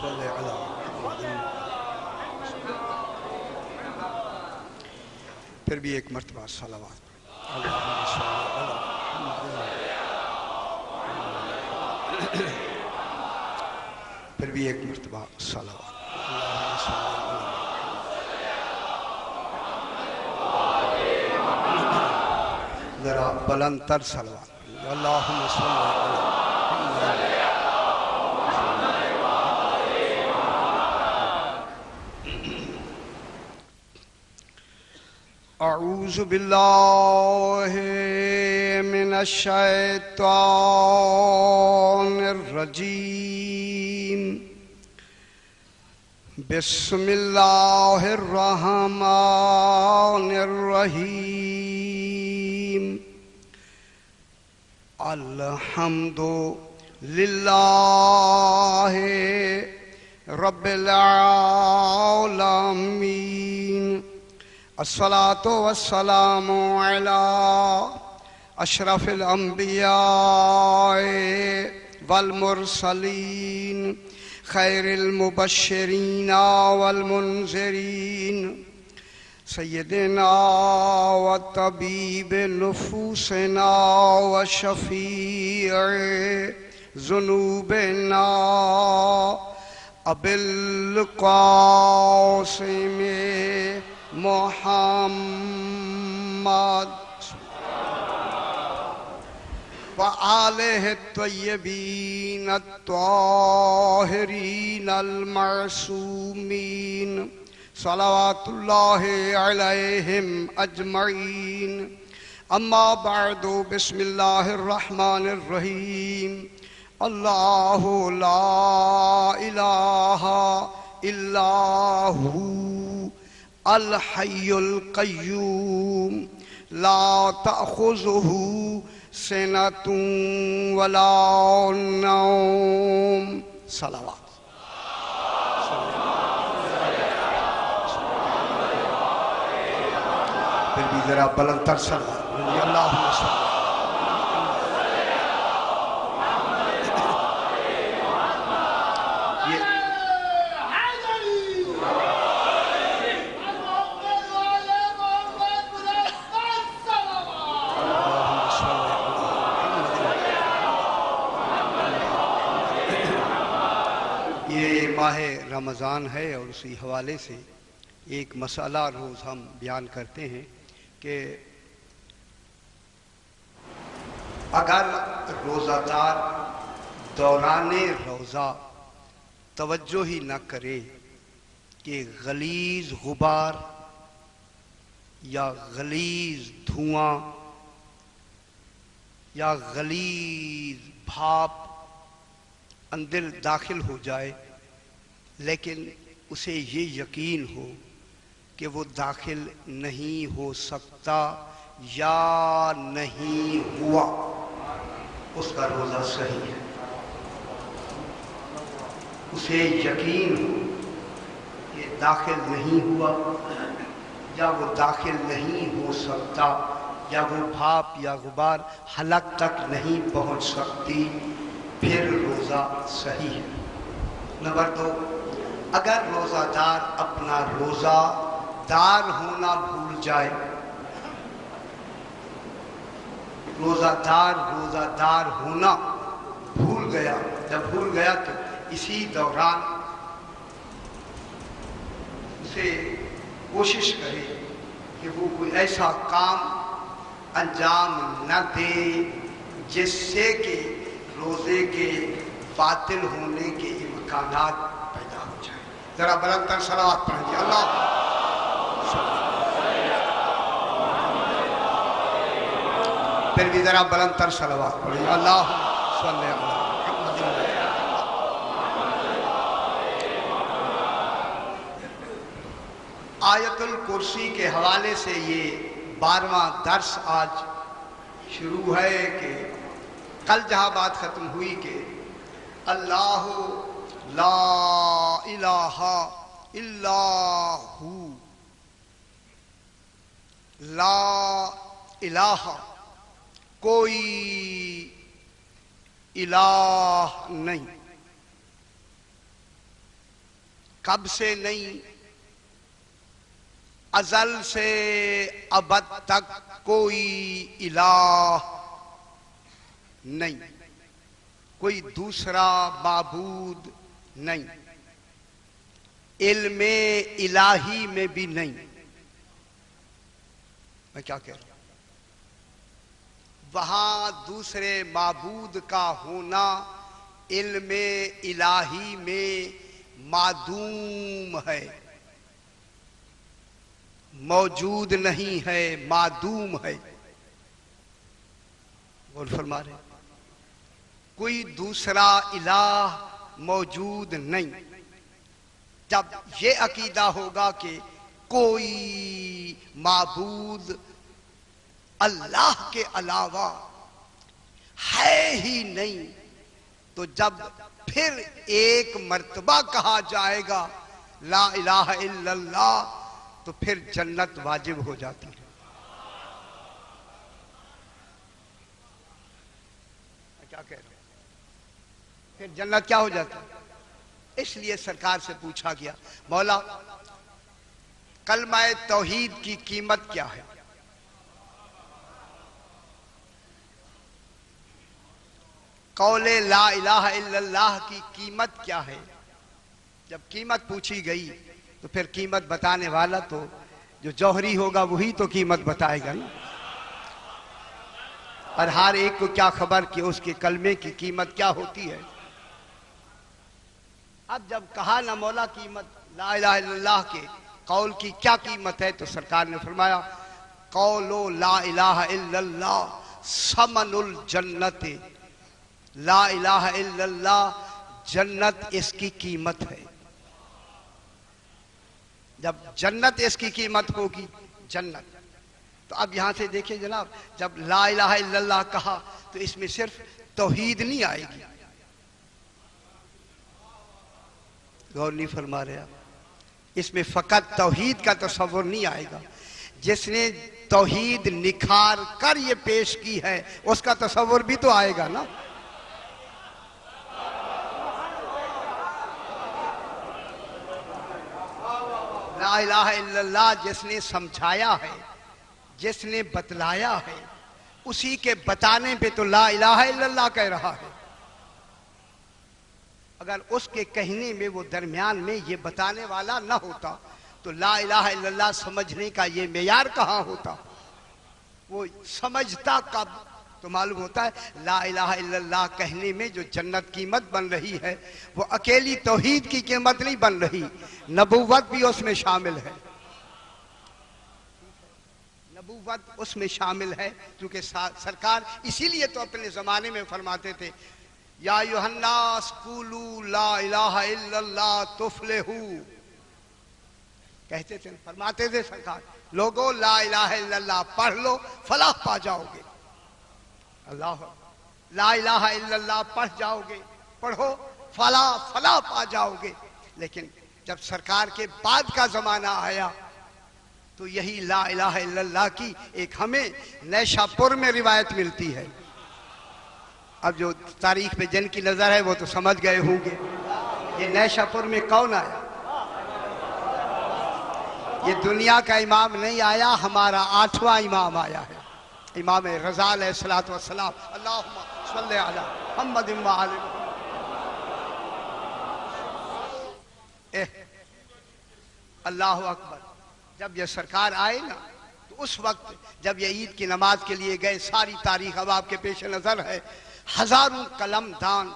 صل علی محمد۔ پھر بھی ایک مرتبہ صلوات اللہم صل علی محمد۔ پھر بھی ایک مرتبہ صلوات اللہم صل علی محمد۔ ذرا بلند تر صلوات اللہم صل علی محمد۔ اعوذ باللہ من الشیطان الرجیم، بسم اللہ الرحمن الرحیم، الحمد للہ رب العالمین، الصلاة والسلام على اشرف الانبیاء والمرسلین، خیر المبشرین والمنذرین، سیدنا وطبیب نفوسنا وشفیع ذنوبنا ابی القاسم محمد وآلہ الطیبین الطاہرین المعصومین، صلوات اللہ علیہم اجمعین، اما بعد، بسم اللہ الرحمن الرحیم، اللہ لا الہ الا ہو الحی القیوم، لا تأخذہ سنۃ ولا نوم، صلوات۔ پھر بھی ذرا بلند تر صلوات اللہم صل ماہ رمضان ہے، اور اسی حوالے سے ایک مسئلہ روز ہم بیان کرتے ہیں کہ اگر روزہ دار دوران روزہ توجہ ہی نہ کرے کہ غلیظ غبار یا غلیظ دھواں یا غلیظ بھاپ اندر داخل ہو جائے، لیکن اسے یہ یقین ہو کہ وہ داخل نہیں ہو سکتا یا نہیں ہوا، اس کا روزہ صحیح ہے۔ اسے یقین ہو کہ داخل نہیں ہوا یا وہ داخل نہیں ہو سکتا یا وہ بھاپ یا غبار حلق تک نہیں پہنچ سکتی، پھر روزہ صحیح ہے۔ نمبر 2، اگر روزہ دار اپنا روزہ دار ہونا بھول جائے، روزہ دار ہونا بھول گیا، جب بھول گیا تو اسی دوران اسے کوشش کرے کہ وہ کوئی ایسا کام انجام نہ دے جس سے کہ روزے کے باطل ہونے کے امکانات پیدا ہو جائیں۔ ذرا بلند تر صلوات پڑھیں اللہ۔ پھر بھی ذرا بلند تر صلوات پڑھیں اللہ صلی علی محمد۔ آیت الکرسی کے حوالے سے یہ 12واں درس آج شروع ہے کہ کل جہاں بات ختم ہوئی کہ اللہ لا الہ الا ہو، لا الہ کوئی الہ نہیں، کب سے نہیں، ازل سے ابد تک کوئی الہ نہیں، کوئی دوسرا معبود نہیں، علم الہی میں بھی نہیں۔ میں کیا کہہ رہا ہوں؟ وہاں دوسرے معبود کا ہونا علم الہی میں معدوم ہے، موجود نہیں ہے، معدوم ہے۔ غور فرما رہے ہیں؟ کوئی دوسرا الہ موجود نہیں۔ جب یہ عقیدہ ہوگا کہ کوئی معبود اللہ کے علاوہ ہے ہی نہیں، تو جب پھر ایک مرتبہ کہا جائے گا لا الہ الا اللہ، تو پھر جنت واجب ہو جاتی ہے۔ کیا کہہ رہے ہیں؟ پھر جنت کیا ہو جاتی ہے؟ اس لیے سرکار سے پوچھا گیا، مولا کلمہ توحید کی قیمت کیا ہے؟ قول لا الہ الا اللہ کی قیمت کیا ہے؟ جب قیمت پوچھی گئی تو پھر قیمت بتانے والا تو جو جوہری ہوگا وہی تو قیمت بتائے گا نا۔ اور ہر ایک کو کیا خبر کہ اس کے کلمے کی قیمت کیا ہوتی ہے۔ اب جب کہا نا مولا قیمت لا الہ الا اللہ کے قول کی کیا قیمت ہے، تو سرکار نے فرمایا قول لا الہ الا اللہ ثمن الجنت، لا الہ الا اللہ جنت اس کی قیمت ہے۔ جب جنت اس کی قیمت ہوگی، جنت تو اب یہاں سے دیکھیں جناب، جب لا الہ الا اللہ کہا تو اس میں صرف توحید نہیں آئے گی۔ غور نہیں فرما رہے آپ؟ اس میں فقط توحید کا تصور نہیں آئے گا، جس نے توحید نکھار کر یہ پیش کی ہے اس کا تصور بھی تو آئے گا نا۔ لا الہ الا اللہ جس نے سمجھایا ہے، جس نے بتلایا ہے، اسی کے بتانے پہ تو لا الہ الا اللہ کہہ رہا ہے۔ اگر اس کے کہنے میں وہ درمیان میں یہ بتانے والا نہ ہوتا تو لا الہ الا اللہ سمجھنے کا یہ معیار کہاں ہوتا؟ وہ سمجھتا کب؟ تو معلوم ہوتا ہے لا الہ الا اللہ کہنے میں جو جنت قیمت بن رہی ہے وہ اکیلی توحید کی قیمت نہیں بن رہی، نبوت بھی اس میں شامل ہے۔ نبوت اس میں شامل ہے، کیونکہ سرکار اسی لیے تو اپنے زمانے میں فرماتے تھے یا ایھا الناس قولوا لا الہ الا اللہ تفلحوا، کہتے تھے، فرماتے تھے سرکار لوگو لا الہ الا اللہ پڑھ لو فلاح پا جاؤ گے۔ اللہ لا الہ الا اللہ پڑھ جاؤ گے، پڑھو فلاح پا جاؤ گے۔ لیکن جب سرکار کے بعد کا زمانہ آیا تو یہی لا الہ الا اللہ کی ایک ہمیں نیشا پور میں روایت ملتی ہے۔ اب جو تاریخ پہ جن کی نظر ہے وہ تو سمجھ گئے ہوں گے یہ نیشا پور میں کون آیا۔ یہ دنیا کا امام نہیں آیا، ہمارا 8واں امام آیا ہے، امام رضا علیہ السلام۔ اللہم صلی علی محمد وآل محمد۔ اللہ اکبر۔ جب یہ سرکار آئے نا تو اس وقت جب یہ عید کی نماز کے لیے گئے، ساری تاریخ اب آپ کے پیش نظر ہے، ہزاروں قلم دان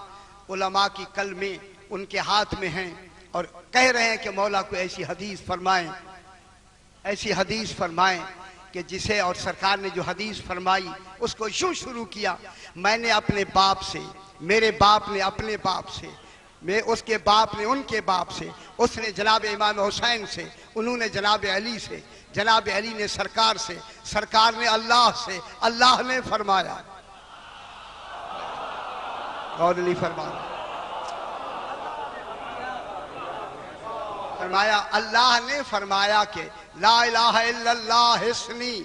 علماء کی کلمیں ان کے ہاتھ میں ہیں اور کہہ رہے ہیں کہ مولا کو ایسی حدیث فرمائیں، ایسی حدیث فرمائیں کہ جسے، اور سرکار نے جو حدیث فرمائی اس کو یوں شروع کیا، میں نے اپنے باپ سے، میرے باپ نے اپنے باپ سے، میں اس کے باپ نے ان کے باپ سے، اس نے جناب امام حسین سے، انہوں نے جناب علی سے، جناب علی نے سرکار سے، سرکار نے اللہ سے، اللہ نے فرمایا۔ غور نہیں فرمایا؟ فرمایا اللہ نے فرمایا کہ لا الہ الا اللہ حسنی،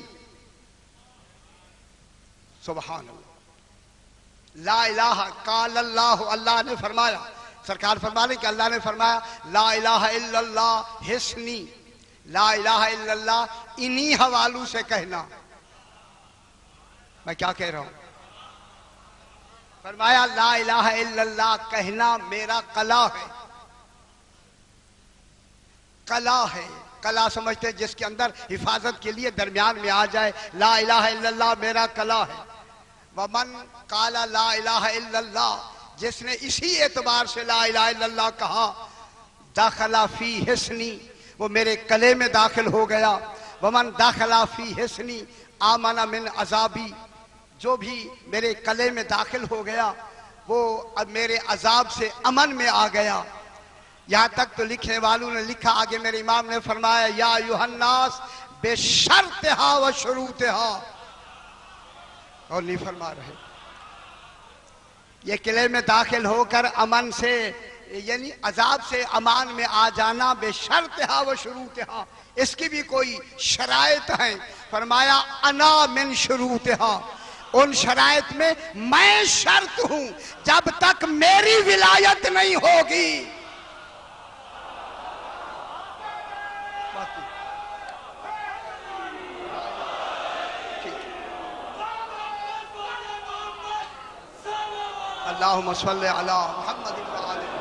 سبحان اللہ، لا الہ قال اللہ، اللہ نے فرمایا سرکار فرمانے کہ اللہ نے فرمایا لا الہ الا اللہ حسنی، لا الہ الا اللہ انہی حوالوں سے کہنا. میں کیا کہہ رہا ہوں؟ فرمایا لا الہ الا اللہ کہنا میرا قلا ہے. قلا ہے، قلا سمجھتے ہیں جس کے اندر حفاظت کے لیے درمیان میں آ جائے. لا الہ الا اللہ میرا قلا ہے. ومن قال لا الہ الا اللہ، جس نے اسی اعتبار سے لا الہ الا اللہ کہا، داخل فی حسنی، وہ میرے قلعے میں داخل ہو گیا. ومن داخل فی حسنی آمن من عذابی، جو بھی میرے قلعے میں داخل ہو گیا وہ اب میرے عذاب سے امن میں آ گیا. یہاں تک تو لکھنے والوں نے لکھا، آگے میرے امام نے فرمایا یا ایھا الناس بشرطہا و شروطہا، اور نہیں فرما رہے. یہ قلعے میں داخل ہو کر امن سے یعنی عذاب سے امان میں آ جانا بشرطہا و شروطہا، اس کی بھی کوئی شرائط ہیں. فرمایا انا من شروطہا، ان شرائط میں شرط ہوں. جب تک میری ولایت نہیں ہوگی اللہم صلی علی محمد وآلہ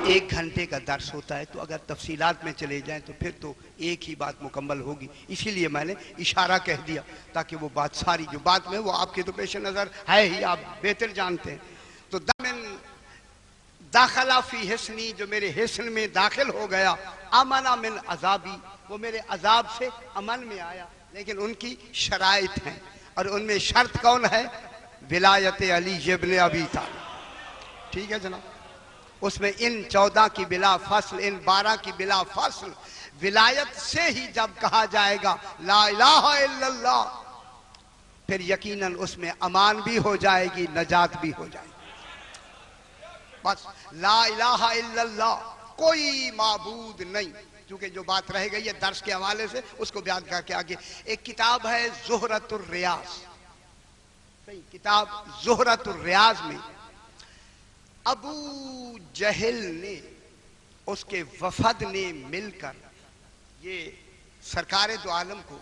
ایک گھنٹے کا درس ہوتا ہے تو اگر تفصیلات میں چلے جائیں تو پھر تو ایک ہی بات مکمل ہوگی. اسی لیے میں نے اشارہ کہہ دیا تاکہ وہ بات ساری جو بات میں وہ آپ کے تو پیش نظر ہے ہی، آپ بہتر جانتے ہیں. تو داخلہ فی حسنی، جو میرے حسن میں داخل ہو گیا. امنا من عذابی، وہ میرے عذاب سے امن میں آیا. لیکن ان کی شرائط ہیں، اور ان میں شرط کون ہے؟ ولایت علی ابن ابی طالب. ٹھیک ہے جناب؟ اس میں ان 14 کی بلا فصل، ان 12 کی بلا فصل ولایت سے ہی جب کہا جائے گا لا الہ الا اللہ، پھر یقیناً اس میں امان بھی ہو جائے گی، نجات بھی ہو جائے گی. بس لا الہ الا اللہ، کوئی معبود نہیں. کیونکہ جو بات رہ گئی ہے درس کے حوالے سے اس کو بیان کر کے آگے. ایک کتاب ہے زہرۃ الریاض، کتاب زہرۃ الریاض میں ابو جہل نے، اس کے وفد نے مل کر یہ سرکار دو عالم کو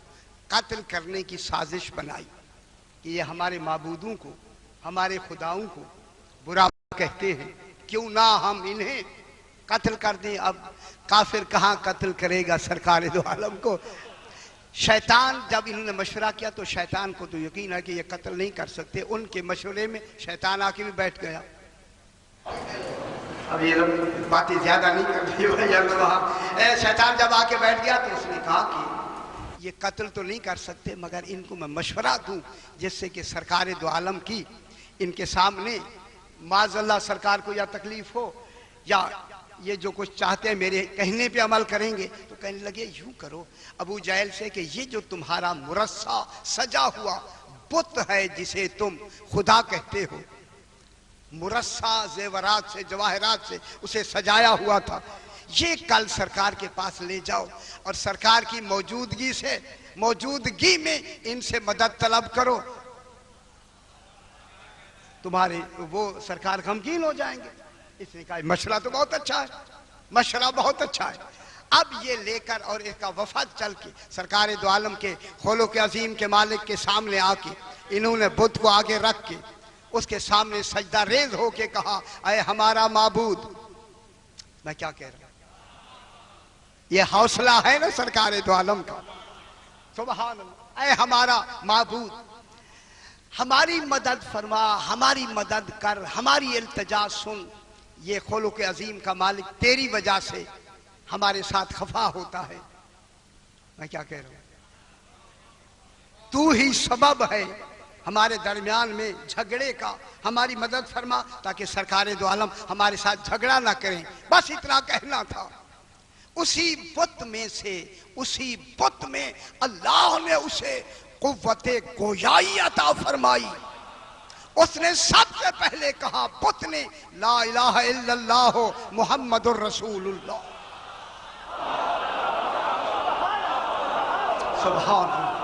قتل کرنے کی سازش بنائی کہ یہ ہمارے معبودوں کو، ہمارے خداؤں کو برا کہتے ہیں، کیوں نہ ہم انہیں قتل کر دیں. اب کافر کہاں قتل کرے گا سرکار دو عالم کو؟ شیطان جب انہوں نے مشورہ کیا تو شیطان کو تو یقین ہے کہ یہ قتل نہیں کر سکتے. ان کے مشورے میں شیطان آ کے بھی بیٹھ گیا. اب یہ باتیں زیادہ نہیں کرتی بھائی. شیطان جب آ کے بیٹھ گیا تو اس نے کہا کہ یہ قتل تو نہیں کر سکتے مگر ان کو میں مشورہ دوں جس سے کہ سرکار دو عالم کی ان کے سامنے معاذ اللہ سرکار کو یا تکلیف ہو یا یہ جو کچھ چاہتے ہیں میرے کہنے پہ عمل کریں گے. تو کہنے لگے یوں کرو ابو جہل سے کہ یہ جو تمہارا مرصع سجا ہوا بت ہے جسے تم خدا کہتے ہو، مرصع زیورات سے جواہرات سے اسے سجایا ہوا تھا، یہ کل سرکار کے پاس لے جاؤ اور سرکار کی موجودگی میں ان سے مدد طلب کرو. تمہارے وہ سرکار غمگین ہو جائیں گے. اس نے کہا مشورہ تو بہت اچھا ہے، مشورہ بہت اچھا ہے. اب یہ لے کر اور اس کا وفد چل کے سرکار دو عالم کے خلق عظیم کے مالک کے سامنے آ کے انہوں نے بت کو آگے رکھ کے اس کے سامنے سجدہ ریز ہو کے کہا اے ہمارا معبود. میں کیا کہہ رہا ہوں؟ یہ حوصلہ ہے نا سرکار دو عالم کا. سبحان اللہ. اے ہمارا معبود ہماری مدد فرما، ہماری مدد کر، ہماری التجا سن. یہ خلق عظیم کا مالک تیری وجہ سے ہمارے ساتھ خفا ہوتا ہے. میں کیا کہہ رہا ہوں؟ تو ہی سبب ہے ہمارے درمیان میں جھگڑے کا. ہماری مدد فرما تاکہ سرکار دو عالم ہمارے ساتھ جھگڑا نہ کریں. بس اتنا کہنا تھا. اسی بت میں سے، اسی بت میں اللہ نے اسے قوت گویائی عطا فرمائی. اس نے سب سے پہلے کہا، بت نے، لا الہ الا اللہ محمد الرسول اللہ. سبحان اللہ.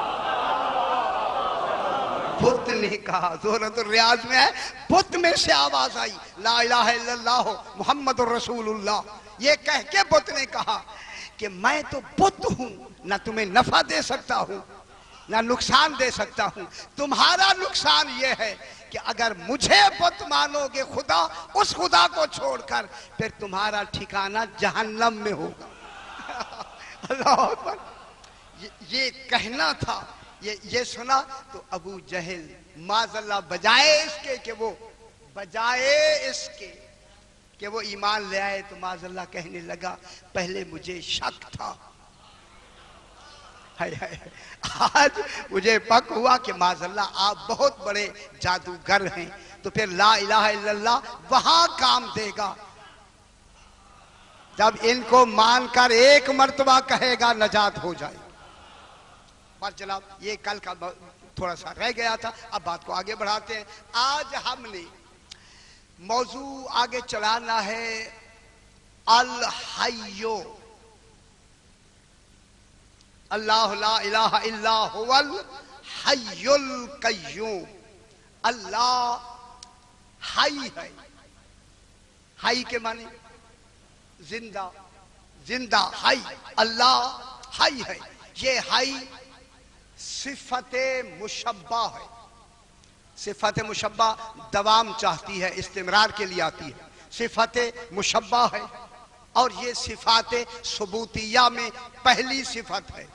بت نے کہا، سورۃ الریاض میں ہے، بت میں سے آواز آئی، لا الہ الا اللہ محمد الرسول اللہ. یہ کہہ کے بت نے کہا کہ میں تو بت ہوں، نہ تمہیں نفع دے سکتا ہوں نہ نقصان دے سکتا ہوں. تمہارا نقصان یہ ہے کہ اگر مجھے بت مانو گے خدا، اس خدا کو چھوڑ کر، پھر تمہارا ٹھکانہ جہنم میں ہوگا. اللہ اکبر. یہ کہنا تھا. یہ سنا تو ابو جہل معاذ اللہ بجائے اس کے کہ وہ ایمان لے آئے، تو معاذ اللہ کہنے لگا، پہلے مجھے شک تھا، آج مجھے پک ہوا کہ معاذ اللہ آپ بہت بڑے جادوگر ہیں. تو پھر لا الہ الا اللہ وہاں کام دے گا جب ان کو مان کر ایک مرتبہ کہے گا، نجات ہو جائے. بس جناب، یہ کل کا تھوڑا سا رہ گیا تھا. اب بات کو آگے بڑھاتے ہیں. آج ہم نے موضوع آگے چلانا ہے الحیو. اللہ لا الہ الا هو الحی القیوم. اللہ حی ہے. حی کے معنی زندہ، زندہ حی. اللہ حی ہے. یہ حی صفت مشبہ ہے. صفت مشبہ دوام چاہتی ہے، استمرار کے لیے آتی ہے. صفت مشبہ ہے اور یہ صفات ثبوتیہ میں پہلی صفت ہے.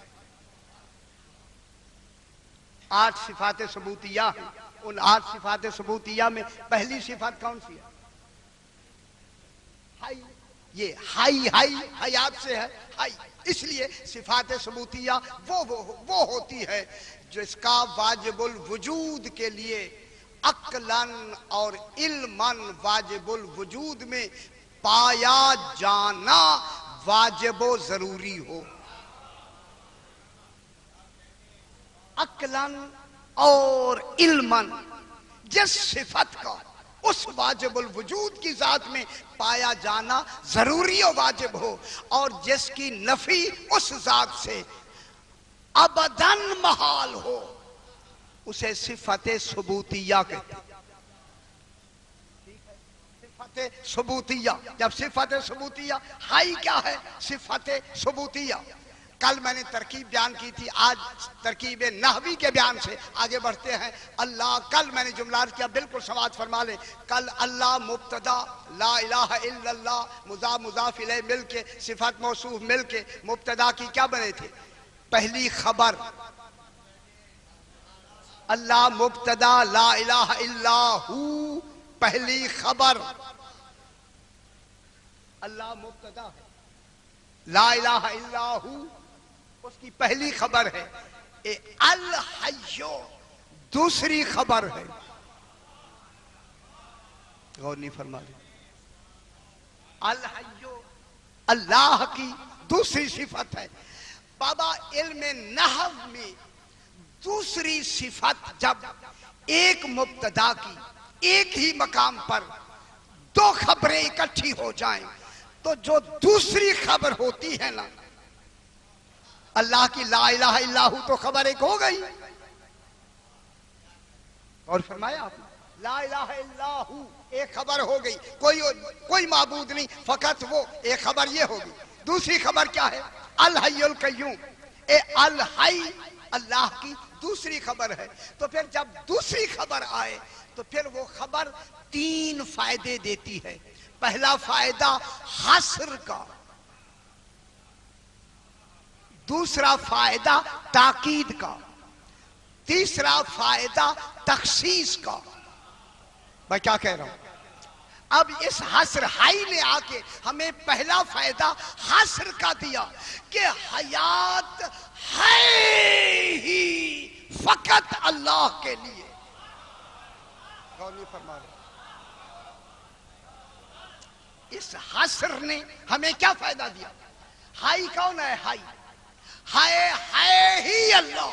8 صفات ثبوتیہ ہیں. ان 8 صفات ثبوتیہ میں پہلی صفت کون سی ہے؟ حی. یہ حی حیات سے ہے. حی. اس لیے صفات ثبوتیہ وہ ہوتی ہے جس کا واجب الوجود کے لیے عقلاً اور علماً واجب الوجود میں پایا جانا واجب و ضروری ہو. عقلاً اور علماً جس صفت کا اس واجب الوجود کی ذات میں پایا جانا ضروری و واجب ہو، اور جس کی نفی اس ذات سے ابداً محال ہو، اسے صفت ثبوتیہ کہتے ہیں. صفت ثبوتیہ. جب صفت ثبوتیہ، حی کیا ہے؟ صفت ثبوتیہ. کل میں نے ترکیب بیان کی تھی، آج ترکیب نحوی کے بیان سے آگے بڑھتے ہیں. اللہ، کل میں نے جملہ کیا، بالکل سماعت فرما لیں. کل اللہ مبتدا، لا الہ الا اللہ مضاف مضاف الیہ مل کے، صفت موصوف مل کے مبتدا کی کیا بنے تھے؟ پہلی خبر. اللہ مبتدا، لا الہ الا ہو پہلی خبر. اللہ مبتدا ہے، لا الہ الا ہو اس کی پہلی خبر ہے. الحیو دوسری خبر ہے. غور نہیں فرما رہے. الحیو اللہ کی دوسری صفت ہے. بابا علم نحو میں دوسری صفت جب ایک مبتدا کی ایک ہی مقام پر 2 خبریں اکٹھی ہو جائیں تو جو دوسری خبر ہوتی ہے نا، اللہ کی لا الہ الا ہو تو خبر ایک ہو گئی. اور فرمایا آپ نے، لا الہ الا ہو ایک خبر ہو گئی. کوئی معبود نہیں، فقط وہ ایک خبر یہ ہوگی. دوسری خبر کیا ہے؟ الحی القیوم. الحی اللہ کی دوسری خبر ہے. تو پھر جب دوسری خبر آئے تو پھر وہ خبر 3 فائدے دیتی ہے. پہلا فائدہ حصر کا، دوسرا فائدہ تاکید کا، تیسرا فائدہ تخصیص کا. میں کیا کہہ رہا ہوں؟ اب اس حسر ہائی نے آ کے ہمیں پہلا فائدہ حسر کا دیا کہ حیات ہے ہی فقط اللہ کے لیے. غور نہیں فرما رہے. اس حسر نے ہمیں کیا فائدہ دیا؟ ہائی کون ہے؟ ہائی ہے ہی اللہ.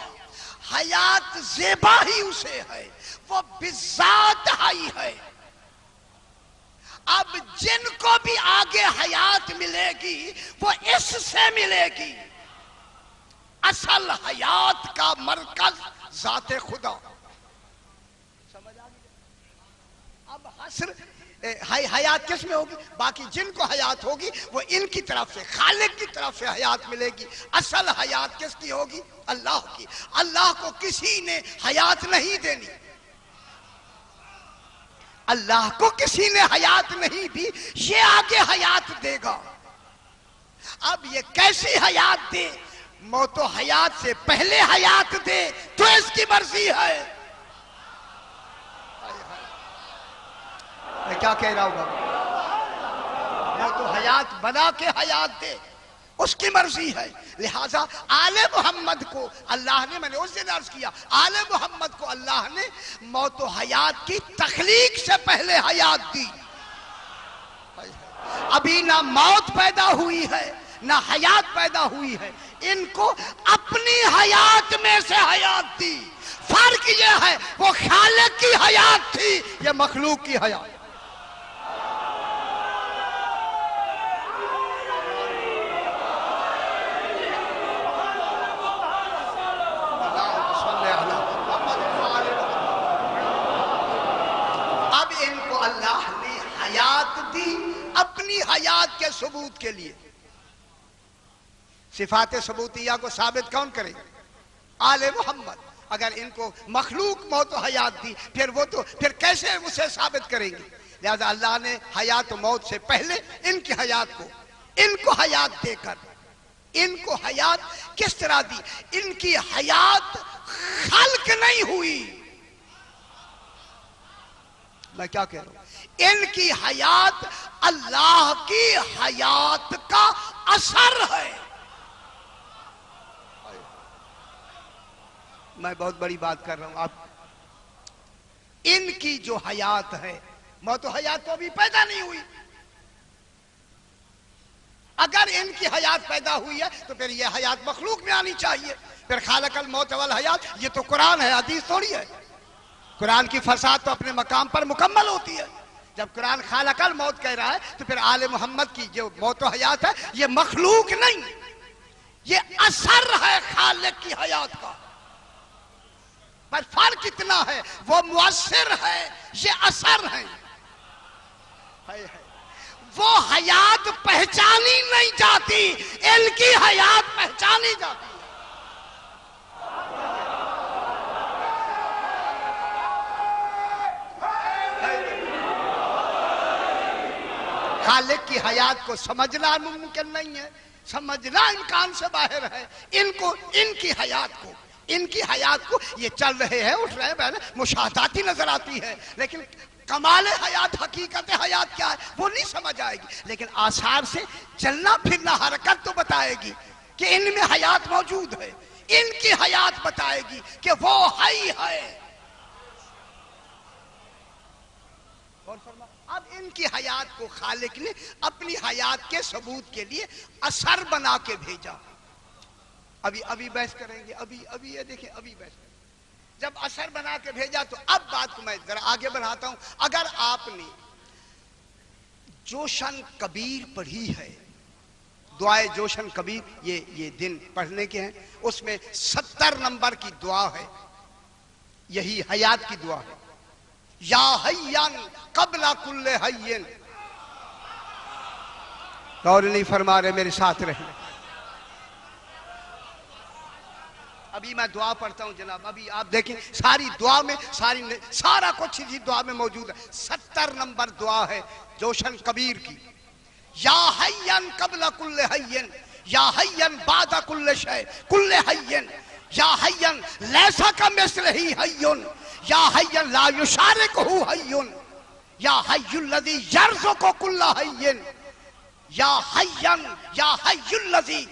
حیات زیبا ہی اسے ہے، وہ بذات ہائی ہے. اب جن کو بھی آگے حیات ملے گی وہ اس سے ملے گی. اصل حیات کا مرکز ذات خدا. سمجھ آ گئی؟ اب حسر حیات کس میں ہوگی؟ باقی جن کو حیات ہوگی وہ ان کی طرف سے، خالق کی طرف سے حیات ملے گی. اصل حیات کس کی ہوگی؟ اللہ کی. اللہ کو کسی نے حیات نہیں دینی. اللہ کو کسی نے حیات نہیں دی، یہ آگے حیات دے گا. اب یہ کیسی حیات دے؟ موت و حیات سے پہلے حیات دے تو اس کی مرضی ہے. میں کیا کہہ رہا ہوں؟ موت و حیات بنا کے حیات دے، اس کی مرضی ہے. لہٰذا آل محمد کو اللہ نے، میں نے اس دن عرض کیا، آل محمد کو اللہ نے موت و حیات کی تخلیق سے پہلے حیات دی. ابھی نہ موت پیدا ہوئی ہے نہ حیات پیدا ہوئی ہے، ان کو اپنی حیات میں سے حیات دی. فرق یہ ہے وہ خالق کی حیات تھی، یہ مخلوق کی حیات. اللہ نے حیات دی اپنی حیات کے ثبوت کے لیے. صفات ثبوتیہ کو ثابت کون کرے؟ آل محمد. اگر ان کو مخلوق موت و حیات دی پھر کیسے اسے ثابت کریں گے؟ لہذا اللہ نے حیات و موت سے پہلے ان کی حیات کو، ان کو حیات دے کر، ان کو حیات کس طرح دی؟ ان کی حیات خلق نہیں ہوئی. میں کیا کہہ رہا ہوں؟ ان کی حیات اللہ کی حیات کا اثر ہے. میں بہت بڑی بات کر رہا ہوں. آپ ان کی جو حیات ہے، موت و حیات تو ابھی پیدا نہیں ہوئی. اگر ان کی حیات پیدا ہوئی ہے تو پھر یہ حیات مخلوق میں آنی چاہیے. پھر خالق الموت والحیات، یہ تو قرآن ہے، حدیث تھوڑی ہے. قرآن کی فساد تو اپنے مقام پر مکمل ہوتی ہے. جب قرآن خالق الموت کہہ رہا ہے تو پھر آل محمد کی جو موت و حیات ہے یہ مخلوق نہیں، یہ اثر ہے خالق کی حیات کا. پر فرق اتنا ہے، وہ مؤثر ہے، یہ اثر ہے. وہ حیات پہچانی نہیں جاتی، ان کی حیات پہچانی جاتی. خالق کی حیات کو سمجھنا ممکن نہیں ہے، سمجھنا امکان سے باہر ہے. ان کو، ان کی حیات کو یہ چل رہے ہیں، اٹھ رہے ہیں، مشاہداتی نظر آتی ہے، لیکن کمال حیات، حقیقت حیات کیا ہے وہ نہیں سمجھ آئے گی. لیکن آثار سے چلنا پھرنا، حرکت تو بتائے گی کہ ان میں حیات موجود ہے. ان کی حیات بتائے گی کہ وہ ہے. اب ان کی حیات کو خالق نے اپنی حیات کے ثبوت کے لیے اثر بنا کے بھیجا. ابھی بحث کریں گے. ابھی یہ دیکھیں، ابھی بحث کریں. جب اثر بنا کے بھیجا تو اب بات کو میں ذرا آگے بڑھاتا ہوں. اگر آپ نے جوشن کبیر پڑھی ہے، دعائے جوشن کبیر، یہ دن پڑھنے کے ہیں، اس میں 70 نمبر کی دعا ہے. یہی حیات کی دعا ہے. یا حیان قبل کل حین. غور نہیں فرما رہے، میرے ساتھ رہے. ابھی میں دعا پڑھتا ہوں جناب. ابھی آپ دیکھیں ساری دعا میں سارا کچھ اسی دعا میں موجود ہے. 70 نمبر دعا ہے جوشن کبیر کی. یا حیان قبل کل حین، یا حیان بعد کل شیء کل حین، یا حیان لیسا کمثلہ حیون، یا حیان لا یشارکہ حیون، یا حی الذی یرزق کل حی، یا حیّن یا حی الذی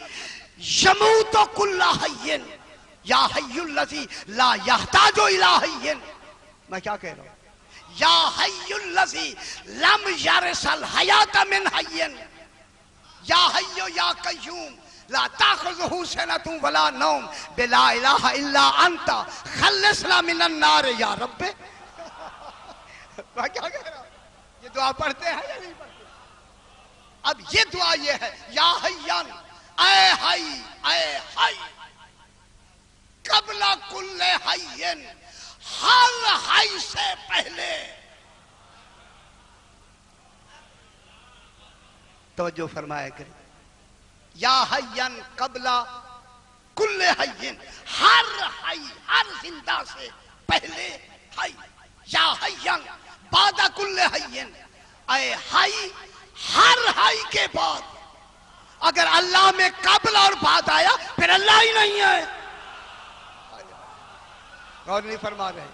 یموت کل حی، یا حی الذی لا یحتاج الی حی۔ میں کیا کہہ رہا ہوں؟ یا حی الذی لم یرث الحیات من حی، یا حی یا قیوم لا تاخذہ سنۃ ولا نوم بلا الہ الا انت خلصنا من النار یا رب۔ میں کیا کہہ رہا ہوں؟ یہ دعا پڑھتے ہیں یا نہیں پڑھتے؟ اب یہ دعا یہ ہے، یا حیان، اے حی، اے حی قبل کل حی، ہر حی سے پہلے۔ توجہ فرمایا کریں، یا حیان قبل کل حی، ہر حی، ہر زندہ سے پہلے حی، یا حیان بعد کل حی، اے حی ہر حی کے بعد۔ اگر اللہ میں قبل اور بعد آیا پھر اللہ ہی نہیں ہے۔ غور نہیں فرما رہے؟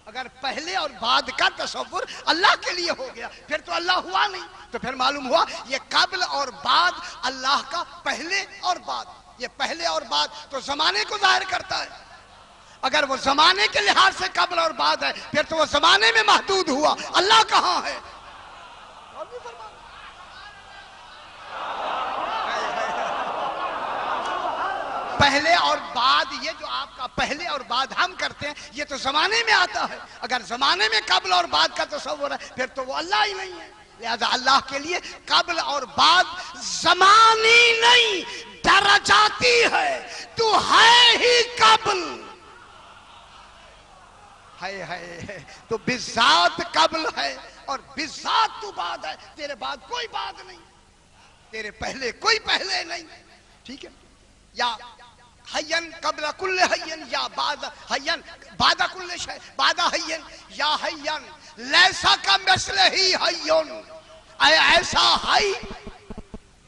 اگر پہلے اور بعد کا تصور اللہ کے لیے ہو گیا پھر تو اللہ ہوا نہیں، تو پھر معلوم ہوا یہ قبل اور بعد اللہ کا پہلے اور بعد۔ یہ پہلے اور بعد تو زمانے کو ظاہر کرتا ہے۔ اگر وہ زمانے کے لحاظ سے قبل اور بعد ہے پھر تو وہ زمانے میں محدود ہوا، اللہ کہاں ہے؟ پہلے اور بعد، یہ جو آپ کا پہلے اور بعد ہم کرتے ہیں یہ تو زمانے میں آتا ہے۔ اگر زمانے میں قبل اور بعد کا تصور ہے پھر تو وہ اللہ ہی نہیں ہے۔ لہذا اللہ کے لیے قبل اور بعد زمانی نہیں، درجاتی ہے۔ تو ہے ہی قبل، ہے تو بذات قبل ہے اور بذات تو بعد ہے۔ تیرے بعد کوئی بعد نہیں، تیرے پہلے کوئی پہلے نہیں، ٹھیک ہے؟ یا حیّن قبل کل حیّن، یا بعد حیّن بعد کل شے، بعد حیّن، یا حیّن لیسا کا مثل ہی حیّن، اے ایسا حی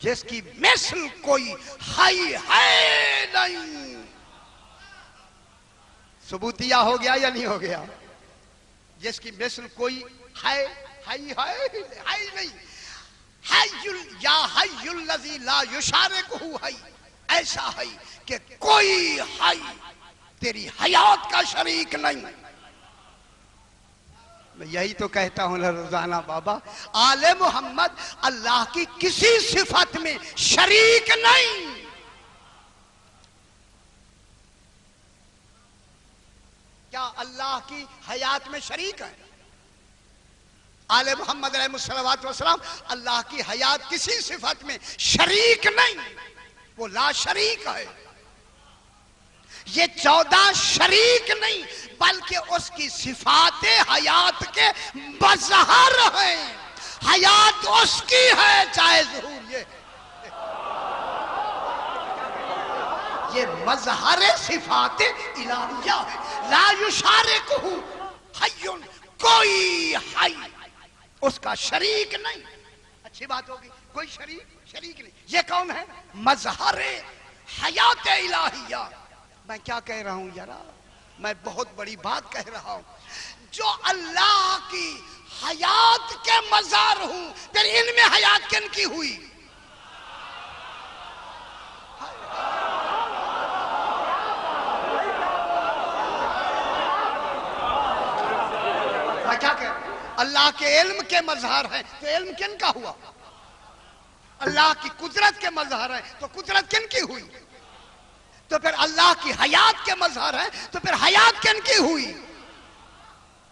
جس کی مثل کوئی حی ہے نہیں۔ ثبوتیہ ہو گیا یا نہیں ہو گیا؟ جس کی مثل کوئی ہے، حی نہیں۔ یا حی الذی لا یشارکہ حی، ایسا حی کہ کوئی حی تیری حیات کا شریک نہیں۔ میں یہی تو کہتا ہوں روزانہ بابا، آل محمد اللہ کی کسی صفت میں شریک نہیں۔ کیا اللہ کی حیات میں شریک ہے؟ آل محمد علیہ الصلوۃ والسلام اللہ کی حیات کسی صفت میں شریک نہیں، وہ لا شریک ہے۔ یہ 14 شریک نہیں بلکہ اس کی صفات حیات کے مظہر ہیں۔ حیات اس کی ہے چاہے ظہور یہ مظہر صفات الہیہ ہے۔ لا یشارکہ حی، کوئی حی اس کا شریک نہیں۔ اچھی بات ہوگی، کوئی شریک نہیں۔ یہ کون ہے؟ مظہر حیات الہیہ۔ میں کیا کہہ رہا ہوں یارا؟ میں بہت بڑی بات کہہ رہا ہوں۔ جو اللہ کی حیات کے مظہر ہوں پھر ان میں حیات کن کی ہوئی؟ کیا کہ اللہ کے علم کے مظہر ہیں تو علم کن کا ہوا؟ اللہ کی قدرت کے مظہر ہیں تو قدرت کن کی ہوئی؟ تو پھر اللہ کی حیات کے مظہر ہیں تو پھر حیات کن کی ہوئی؟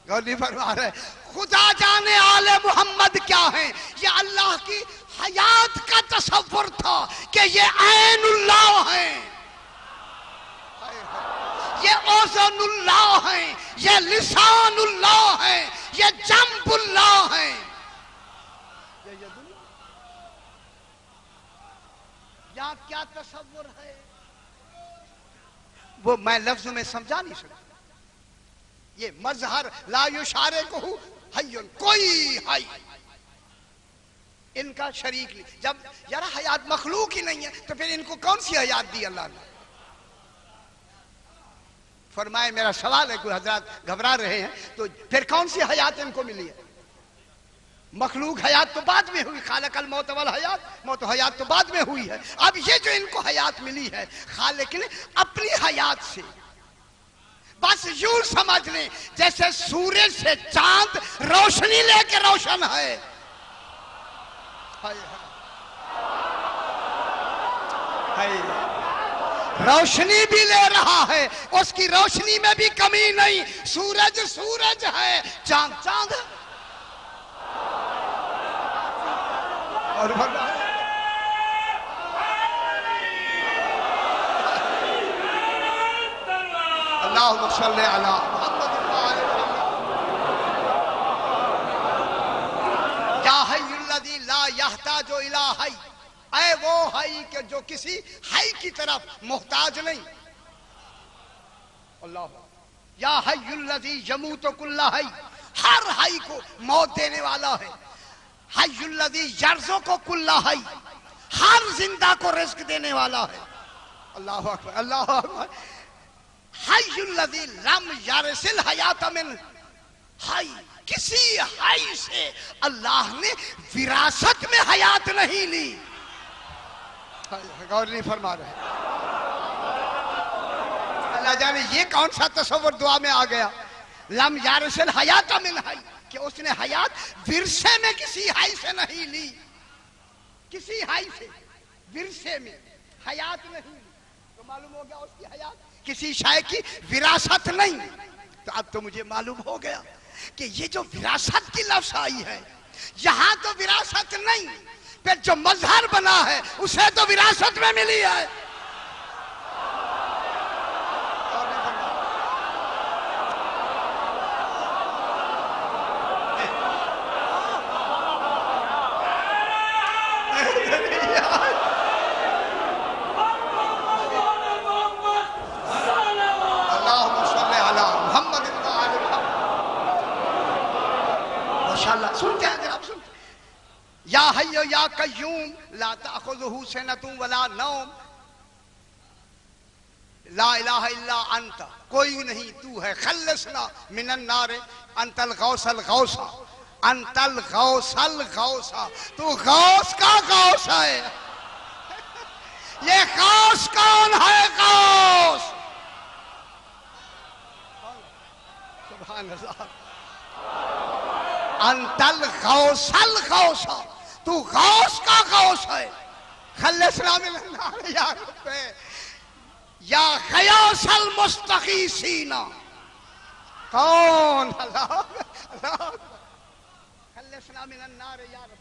غور نہیں فرما رہے؟ خدا جانے آل محمد کیا ہیں؟ یہ اللہ کی حیات کا تصور تھا کہ یہ عین اللہ ہیں، یہ اوزن اللہ ہیں، یہ لسان اللہ ہیں، یہ جنب اللہ ہیں۔ یا کیا تصور ہے وہ میں لفظوں میں سمجھا نہیں سکتا۔ یہ مظہر لا یشارکہ حی، کوئی حی ان کا شریک نہیں۔ جب یار حیات مخلوق ہی نہیں ہے تو پھر ان کو کون سی حیات دی اللہ نے؟ فرمائے میرا سوال ہے، کوئی حضرات گھبرا رہے ہیں، تو پھر کون سی حیات ان کو ملی ہے؟ مخلوق حیات تو بعد میں ہوئی، خالق الموت والحیات، موت و حیات تو بعد میں ہوئی ہے۔ اب یہ جو ان کو حیات ملی ہے خالق نے اپنی حیات سے، بس یوں سمجھ لیں جیسے سورج سے چاند روشنی لے کے روشن ہے، روشنی بھی لے رہا ہے، اس کی روشنی میں بھی کمی نہیں، سورج سورج ہے، چاند چاند ہے۔ اور اللہم صلی علی محمد وآل محمد۔ یا حی الذی لا یحتاج الی حی، اے وہ حی کہ جو کسی حی کی طرف محتاج نہیں۔ اللہ یا حی الذی یموت کل حی، ہر حی کو موت دینے والا ہے۔ حی الذی یرزق کل حی، ہر زندہ کو رزق دینے والا ہے۔ اللہ اکبر اللہ اکبر۔ حی الذی لم یرسل حیات من حی، کسی حی سے اللہ نے وراثت میں حیات نہیں لی۔ غور نہیں فرما رہے اللہ جانے یہ کون سا تصور دعا میں آ گیا، لم یرسل حیات من حی، کہ اس نے حیات ورثے میں کسی حی سے نہیں لی، کسی حی سے ورثے میں حیات نہیں لی، تو معلوم ہو گیا اس کی حیات کسی شے کی وراثت نہیں۔ تو اب تو مجھے معلوم ہو گیا کہ یہ جو وراثت کی لفظ آئی ہے یہاں تو وراثت نہیں، پھر جو مظہر بنا ہے اسے تو وراثت میں ملی ہے۔ سنتے ہیں اگر آپ سنتے ہیں، یا حی یا قیوم لا تأخذہ سنۃ ولا نوم، لا الہ الا انت، کوئی نہیں تو ہے، خلصنا من النار، انت الغوث الغوث، انت الغوث الغوث، تو غوث کا غوث ہے۔ یہ غوث کون ہے؟ غوث سبحان اللہ، انت الغوث الغوث، تو غوث کا غوث ہے۔ خلصنا من النار یا رب، یا غیاث المستغیثین، کون؟ اللہ اللہ، خلصنا من النار یا رب۔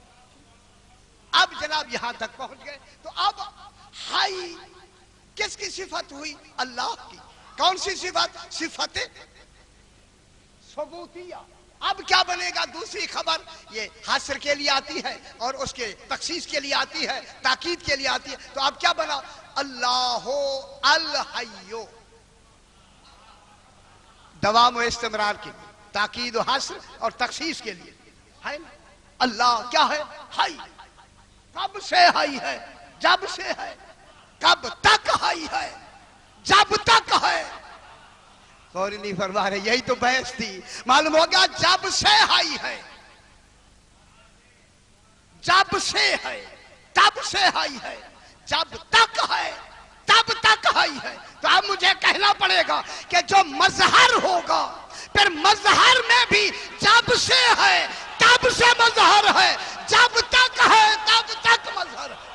اب جناب یہاں تک پہنچ گئے، تو اب حی کس کی صفت ہوئی؟ اللہ کی۔ کون سی صفت؟ صفت ثبوتیہ۔ اب کیا بنے گا؟ دوسری خبر یہ حصر کے لیے آتی ہے اور اس کے تخصیص کے لیے آتی ہے، تاکید کے لیے آتی ہے۔ تو اب کیا بنا؟ اللہ الحی، دوام و استمرار کے لیے، تاکید و حصر اور تخصیص کے لیے ہے نا۔ اللہ کیا ہے؟ حی۔ کب سے حی ہے؟ جب سے ہے۔ کب تک حی ہے؟ جب تک ہے۔ اور نہیں فرما رہے، یہی تو بحث تھی۔ معلوم ہوگا جب سے حی ہے، جب سے ہے، تب سے حی ہے، جب تک ہے تب تک حی ہے۔ تو اب مجھے کہنا پڑے گا کہ جو مظہر ہوگا، پھر مظہر میں بھی جب سے ہے تب سے مظہر ہے، جب تک ہے تب تک مظہر ہے۔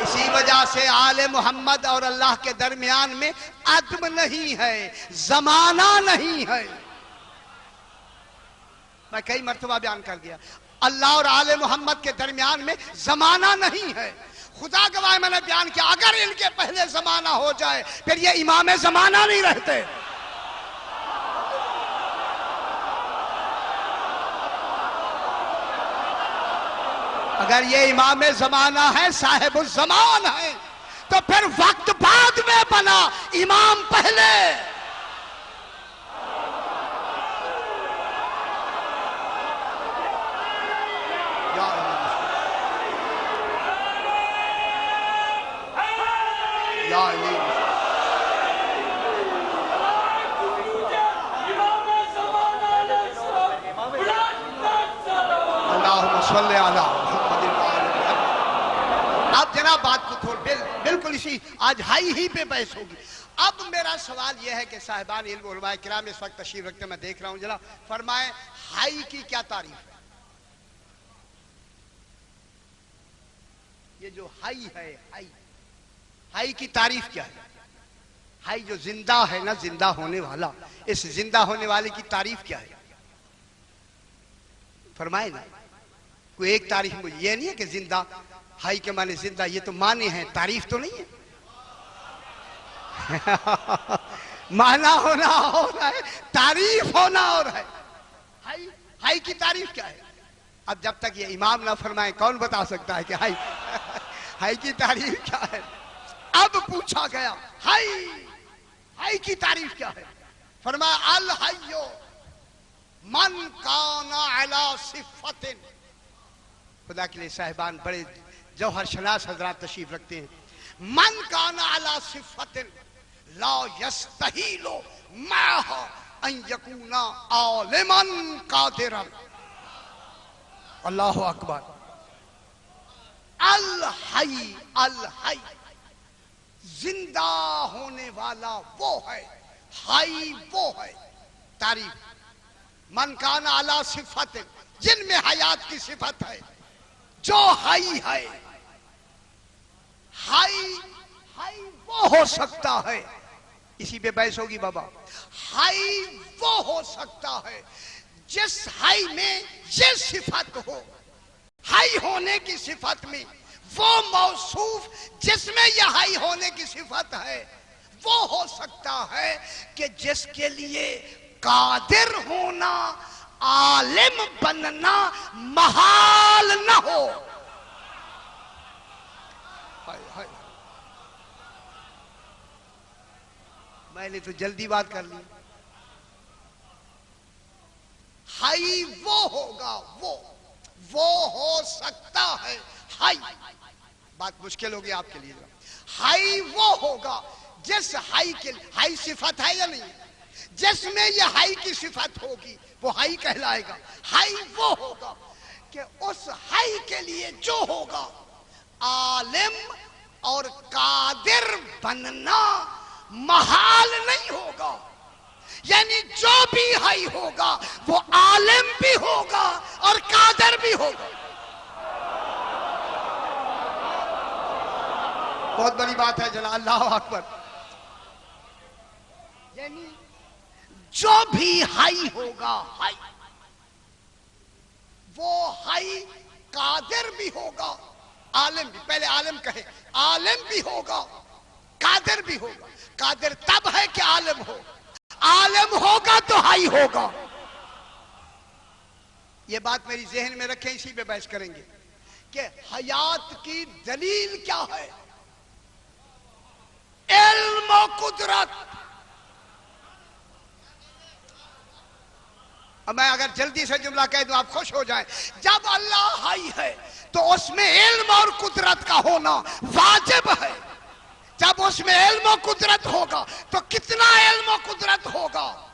اسی وجہ سے آل محمد اور اللہ کے درمیان میں عدم نہیں ہے، زمانہ نہیں ہے۔ میں کئی مرتبہ بیان کر گیا، اللہ اور آل محمد کے درمیان میں زمانہ نہیں ہے۔ خدا گواہ میں نے بیان کیا، اگر ان کے پہلے زمانہ ہو جائے پھر یہ امام زمانہ نہیں رہتے۔ اگر یہ امام زمانہ ہے، صاحب الزمان ہے، تو پھر وقت بعد میں بنا، امام پہلے۔ اللہم صلی علی محمد۔ اب جناب بات کو بالکل اسی آج ہائی ہی پہ بحث ہوگی۔ اب میرا سوال یہ ہے کہ صاحبان علم علماء کرام اس وقت تشریف رکھتے ہیں، میں دیکھ رہا ہوں جناب، فرمائیں ہائی کی کیا تعریف ہے؟ یہ جو ہائی ہے، ہائی کی تعریف کیا ہے؟ ہائی جو زندہ ہے نا، زندہ ہونے والا، اس زندہ ہونے والے کی تعریف کیا ہے؟ فرمائے نا، کوئی ایک تعریف مجھے، یہ نہیں ہے کہ زندہ، ہائی کے معنی زندہ، یہ تو معنی ہے، تعریف تو نہیں ہے۔ معنی ہونا اور ہے، تعریف ہونا اور ہے۔ ہائی کی تعریف کیا ہے؟ اب جب تک یہ امام نہ فرمائے کون بتا سکتا ہے کہ ہائی کی تعریف کیا ہے؟ اب پوچھا گیا ہائی کی تعریف کیا ہے؟ فرمایا الحیو من کان علی صفت۔ خدا کے لیے صاحبان بڑے جوہر شناس حضرات تشریف رکھتے ہیں۔ من کان علی صفت لا یستحیل معها ان یکون عالما قادرا۔ اللہ اکبر۔ الحی زندہ ہونے والا وہ ہے، حی وہ ہے۔ تعریف من کان علی صفت، جن میں حیات کی صفت ہے، جو حی ہے۔ حی وہ ہو سکتا ہے، اسی پہ بحث ہوگی بابا۔ حی وہ ہو سکتا ہے جس حی میں یہ صفت ہو، حی ہونے کی صفت میں وہ موصوف جس میں یہ حی ہونے کی صفت ہے، وہ ہو سکتا ہے کہ جس کے لیے قادر ہونا، عالم بننا محال نہ ہو۔ میں نے تو جلدی بات کر لی۔ حی وہ ہوگا، وہ ہو سکتا ہے۔ بات مشکل ہوگی آپ کے لیے۔ حی وہ ہوگا جس حی صفت ہے یا نہیں، جس میں یہ حی کی صفت ہوگی وہ حی کہلائے گا۔ حی وہ ہوگا کہ اس حی کے لیے جو ہوگا عالم اور قادر بننا محال نہیں ہوگا۔ یعنی جو بھی حی ہوگا وہ عالم بھی ہوگا اور قادر بھی ہوگا۔ بہت بڑی بات ہے جناب، اللہ اکبر۔ یعنی جو بھی حی ہوگا، وہ حی قادر بھی ہوگا، عالم بھی۔ پہلے عالم کہے، عالم بھی ہوگا، قادر بھی ہوگا۔ قادر تب ہے کہ عالم ہو، عالم ہوگا تو حی ہوگا۔ یہ بات میری ذہن میں رکھیں، اسی پہ بحث کریں گے کہ حیات کی دلیل کیا ہے؟ علم و قدرت۔ اب میں اگر جلدی سے جملہ کہہ دوں آپ خوش ہو جائیں۔ جب اللہ حی ہے تو اس میں علم اور قدرت کا ہونا واجب ہے۔ جب اس میں علم و قدرت ہوگا تو کتنا علم و قدرت ہوگا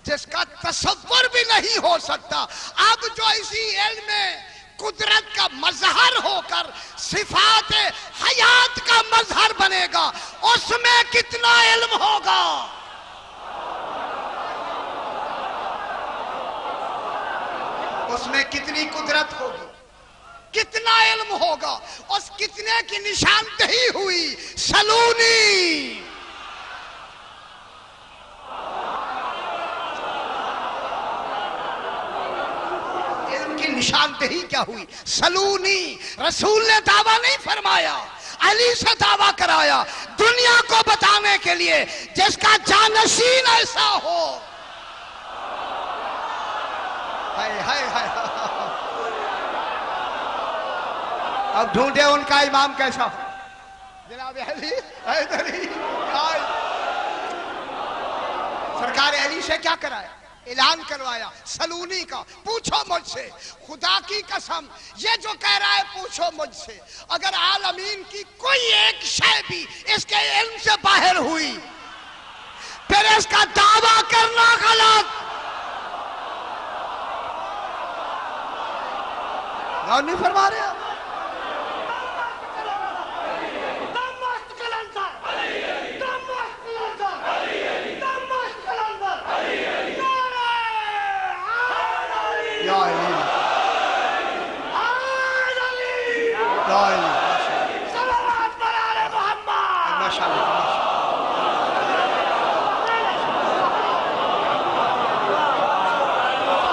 جس کا تصور بھی نہیں ہو سکتا۔ اب جو اسی علم میں قدرت کا مظہر ہو کر صفات حیات کا مظہر بنے گا، اس میں کتنا علم ہوگا۔ اس میں کتنی قدرت ہوگی، کتنا علم ہوگا، اس کتنے کی نشاندہی ہوئی سلونی۔ علم کی نشاندہی کیا ہوئی؟ سلونی۔ رسول نے دعویٰ نہیں فرمایا، علی سے دعویٰ کرایا دنیا کو بتانے کے لیے جس کا جانشین ایسا ہو۔ اب ڈھونڈے ان کا امام کیسا ہو۔ جناب علی حیدری سرکار علی سے کیا کرایا؟ اعلان کروایا سلونی کا، پوچھو مجھ سے، خدا کی قسم یہ جو کہہ رہا ہے پوچھو مجھ سے، اگر عالمین کی کوئی ایک شے بھی اس کے علم سے باہر ہوئی پھر اس کا دعویٰ کرنا غلط۔ اور نہیں فرما رہے آپ؟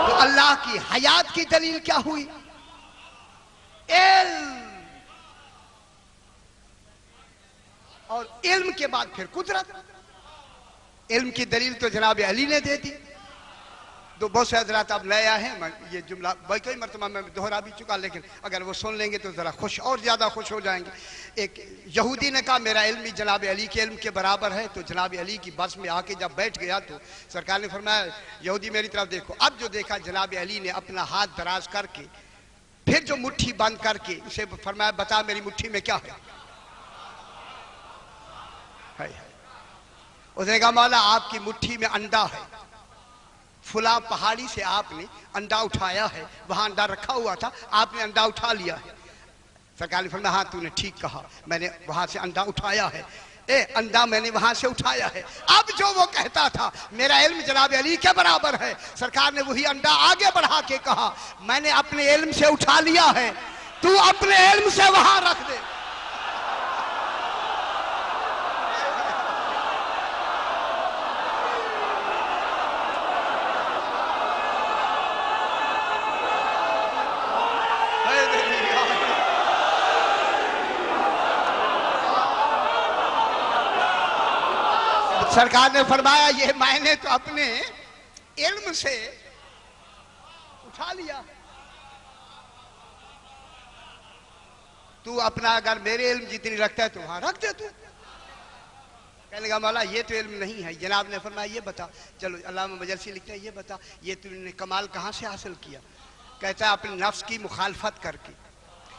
تو اللہ کی حیات کی دلیل کیا ہوئی؟ علم، اور علم کے بعد پھر قدرت۔ علم کی دلیل تو جناب علی نے دے دی۔ تو بہت سے حضرات اب نئے آئے ہیں، یہ جملہ کئی مرتبہ میں دہرا بھی چکا، لیکن اگر وہ سن لیں گے تو ذرا خوش اور زیادہ خوش ہو جائیں گے۔ ایک یہودی نے کہا میرا علم بھی جناب علی کے علم کے برابر ہے، تو جناب علی کی بس میں آ کے جب بیٹھ گیا تو سرکار نے فرمایا یہودی میری طرف دیکھو۔ اب جو دیکھا جناب علی نے اپنا ہاتھ دراز کر کے پھر جو مٹھی بند کر کے اسے فرمایا بتا میری مٹھی میں کیا ہے؟ اس نے کہا مولا آپ کی مٹھی میں انڈا ہے، فلاں پہاڑی سے آپ نے انڈا اٹھایا ہے، وہاں انڈا رکھا ہوا تھا، آپ نے انڈا اٹھا لیا ہے۔ سرکار نے فرمایا ہاں تو نے ٹھیک کہا، میں نے وہاں سے انڈا اٹھایا ہے، انڈا میں نے وہاں سے اٹھایا ہے۔ اب جو وہ کہتا تھا میرا علم جناب علی کے برابر ہے، سرکار نے وہی انڈا آگے بڑھا کے کہا میں نے اپنے علم سے اٹھا لیا ہے، تو اپنے علم سے وہاں رکھ دے۔ سرکار نے فرمایا یہ میں نے تو اپنے علم سے اٹھا لیا، تو اپنا اگر میرے علم جتنی رکھتا ہے تو وہاں رکھ دے۔ تو کہنے لگا مولا یہ تو علم نہیں ہے۔ جناب نے فرمایا یہ بتا، چلو علامہ مجلسی لکھتے ہیں یہ بتا یہ تو نے کمال کہاں سے حاصل کیا؟ کہتا ہے اپنے نفس کی مخالفت کر کے۔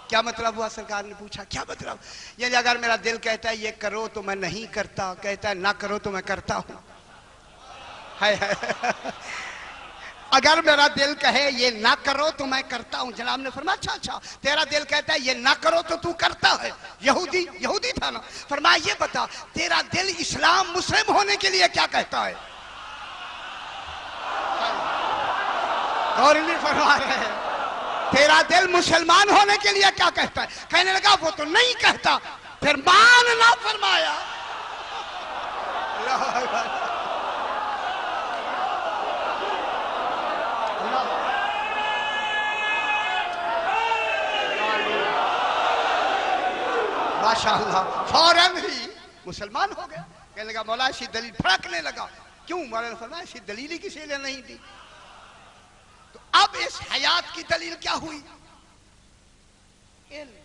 کیا مطلب ہوا؟ سرکار نے پوچھا کیا مطلب؟ یعنی اگر میرا دل کہتا ہے یہ کرو تو میں نہیں کرتا، کہتا ہے نہ کرو تو میں کرتا ہوں۔ اگر میرا دل کہے یہ نہ کرو تو میں کرتا ہوں۔ جناب نے فرمایا اچھا تیرا دل کہتا ہے یہ نہ کرو تو کرتا ہے۔ یہودی تھا نا، فرمایا یہ بتا تیرا دل اسلام مسلم ہونے کے لیے کیا کہتا ہے؟ اور نہیں فرما رہے ہیں تیرا دل مسلمان ہونے کے لیے کیا کہتا ہے؟ کہنے لگا وہ تو نہیں کہتا، پھر مان نہ فرمایا۔ ماشاءاللہ فوراً ہی مسلمان ہو گیا۔ کہنے لگا مولا ایسی دلیل پھڑکنے لگا، کیوں؟ مولا نے فرمایا ایسی دلیل ہی کسی لیے نہیں دی۔ تو اب اس حیات کی دلیل کیا ہوئی؟ علم۔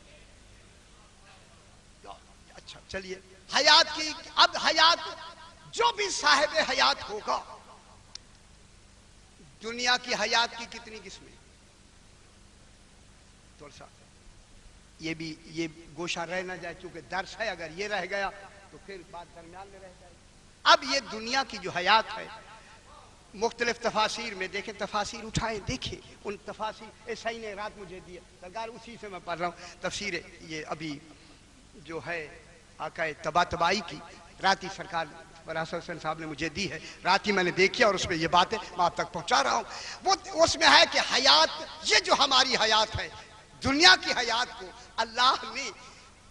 اچھا چلیے حیات کی، اب حیات جو بھی صاحب حیات ہوگا، دنیا کی حیات کی کتنی قسمیں؟ تھوڑا سا یہ گوشہ رہ نہ جائے، چونکہ درس ہے، اگر یہ رہ گیا تو پھر بات درمیان میں رہ جائے۔ اب یہ دنیا کی جو حیات ہے مختلف تفاسیر میں دیکھیں، تفاسیر اٹھائیں دیکھیں، ان تفاسیر صحیح نے رات مجھے دیا سرکار، اسی سے میں پڑھ رہا ہوں تفسیر یہ ابھی جو ہے آقا طباطبائی کی، راتی سرکار وراثت حسین صاحب نے مجھے دی ہے، رات ہی میں نے دیکھی اور اس میں یہ باتیں میں آپ تک پہنچا رہا ہوں۔ وہ اس میں ہے کہ حیات، یہ جو ہماری حیات ہے دنیا کی حیات کو اللہ نے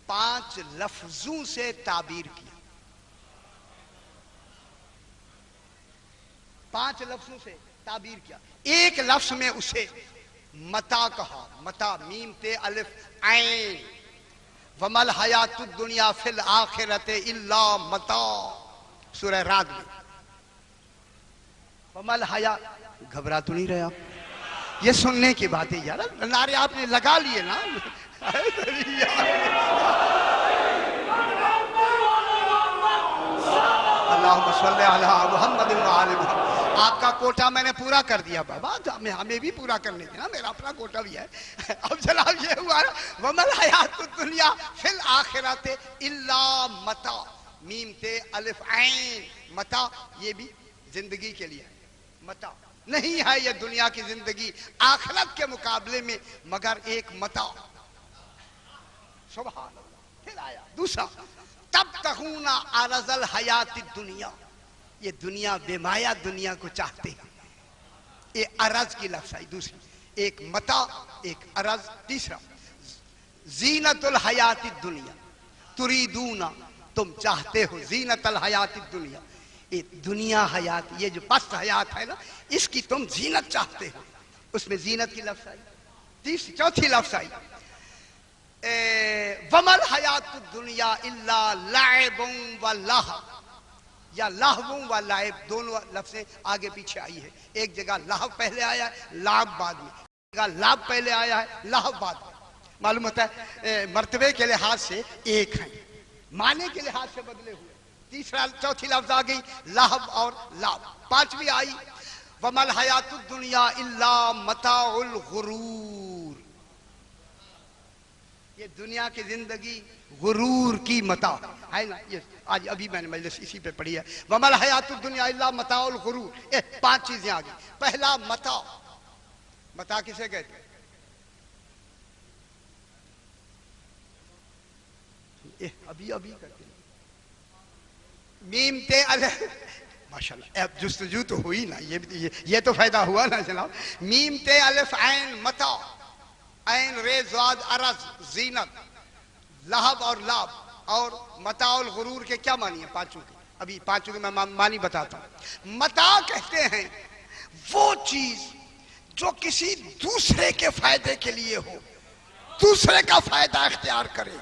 5 لفظوں سے تعبیر کیا۔ 5 لفظوں سے تعبیر کیا۔ ایک لفظ میں اسے متا کہا، متا میم تے الف عین، ومل حیات الدنیا فی الآخرت الا متاع، سورہ رعد میں۔ ومل حیات، گھبرا تو نہیں رہے آپ؟ یہ سننے کی بات ہے یار، نعرے آپ نے لگا لیے نا۔ اللہم صلی علی محمد و آل محمد. آپ کا کوٹا میں نے پورا کر دیا بابا, ہمیں بھی پورا کرنے دینا, میرا اپنا کوٹا بھی ہے. اب جناب یہ ہوا وَمَا الْحَيَاةُ الدُّنْيَا فِي الْآخِرَةِ إِلَّا مَتَاعٌ. میم تے الف عین متاع, یہ بھی زندگی کے لیے ہے. متاع نہیں ہے یہ دنیا کی زندگی آخرت کے مقابلے میں مگر ایک متاع. سبحان اللہ. پھر آیا دوسرا تبتغون عرض الحیات الدنیا. یہ دنیا بے مایہ دنیا کو چاہتے ہیں. یہ عرض کی لفظ ہے دوسری, ایک متاع ایک عرض. تیسرا زینت الحیات الدنیا تریدون, تم چاہتے ہو زینت الحیات الدنیا, یہ دنیا حیات, یہ جو پست حیات ہے نا اس کی تم زینت چاہتے ہو. اس میں زینت کی لفظ آئی. تیسری چوتھی لفظ آئی وَمَا الْحَيَاةُ الدُّنْيَا إِلَّا لَعِبٌ وَلَهْوٌ. یا لہو و لعب دونوں لفظیں آگے پیچھے آئی ہے. ایک جگہ لہو پہلے آیا ہے لعب بعد میں, ایک جگہ لعب پہلے آیا ہے لہو بعد میں. معلوم ہوتا ہے مرتبے کے لحاظ سے ایک ہیں, معنی کے لحاظ سے بدلے ہوئے. تیسرا چوتھی لفظ آ گئی لہو اور لعب. پانچویں آئی وَمَا الْحَيَاةُ الدُّنْيَا إِلَّا مَتَاعُ الْغُرُورِ. یہ دنیا کی زندگی غرور کی متاع ہے نا. یہ آج ابھی میں نے مجلس اسی پہ پڑھی ہے وَمَا الْحَيَاةُ الدُّنْيَا إِلَّا مَتَاعُ الْغُرُورِ. یہ پانچ چیزیں آ گئی. پہلا متاع. متاع کسے کہتے ہیں؟ ابھی کرتے ہیں میم تے الف. ماشاءاللہ اب جستجو تو ہوئی نا, یہ تو فائدہ ہوا نا جناب. میم تے الف عین متاع, عین رے زاد عرض زینت, لہب اور لاب, اور متاع الغرور کے کیا معنی ہے پانچوں کے؟ ابھی پانچوں کے میں معنی بتاتا ہوں. متاع کہتے ہیں وہ چیز جو کسی دوسرے کے فائدے کے لیے ہو, دوسرے کا فائدہ اختیار کرے.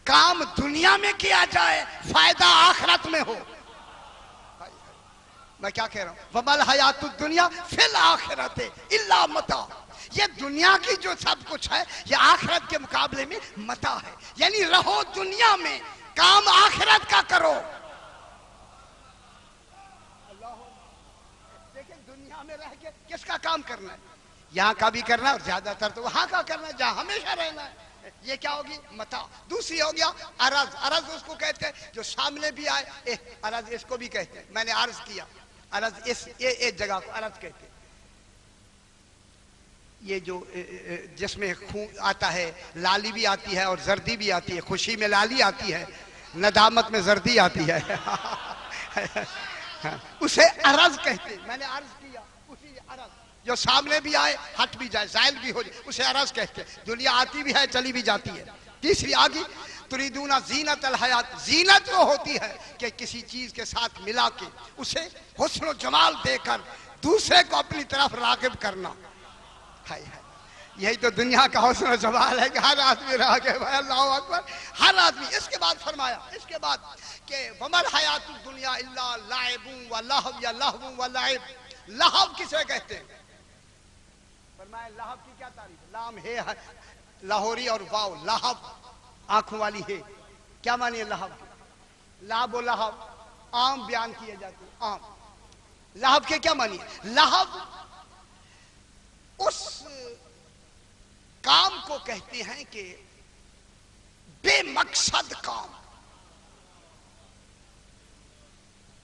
کام دنیا میں کیا جائے فائدہ آخرت میں ہو. میں کیا کہہ رہا ہوں وَمَا الْحَيَاةُ الدُّنْيَا فِي الْآخِرَةِ إِلَّا مَتَاعٌ. یہ دنیا کی جو سب کچھ ہے یہ آخرت کے مقابلے میں متاع ہے. یعنی رہو دنیا میں, کام آخرت کا کرو. دیکھیں دنیا میں رہ کے کس کا کام کرنا ہے؟ یہاں کا بھی کرنا ہے اور زیادہ تر تو وہاں کا کرنا ہے جہاں ہمیشہ رہنا ہے. یہ کیا ہوگی؟ متاع. دوسری ہو گیا عرض. عرض اس کو کہتے ہیں جو سامنے بھی آئے, عرض اس کو بھی کہتے ہیں. میں نے عرض کیا عرض اس ایک جگہ کو عرض کہتے ہیں. یہ جو جس میں خون آتا ہے, لالی بھی آتی ہے اور زردی بھی آتی ہے. خوشی میں لالی آتی ہے, ندامت میں زردی آتی ہے. اسے عرض کہتے ہیں. میں نے عرض کیا اسی عرض جو سامنے بھی آئے ہٹ بھی جائے زائل بھی ہو جائے اسے عرض کہتے ہیں. دنیا آتی بھی ہے چلی بھی جاتی ہے. تیسری آگی تریدون زینت الحیات. زینت وہ ہوتی ہے کہ کسی چیز کے ساتھ ملا کے اسے حسن و جمال دے کر دوسرے کو اپنی طرف راغب کرنا. یہی تو دنیا کا حسن و جمال ہے کہ ہر آدمی راغب ہے. اللہ اکبر. ہر آدمی. اس کے بعد فرمایا اس کے بعد کہ وَمَا الْحَيَاةُ الدُّنْيَا إِلَّا لَعِبٌ وَلَهْوٌ. یا لہو و لعب. لہو کسے کہتے ہیں؟ فرمایا لہو کی کیا تعریف؟ لام ہے لاہوری اور واو. لہو آنکھوں والی ہے. کیا معنی ہے لہو؟ لاب و لہو عام بیان کیے جاتے ہیں. عام. لہو کے کیا معنی ہے؟ لہو اس کام کو کہتے ہیں کہ بے مقصد کام.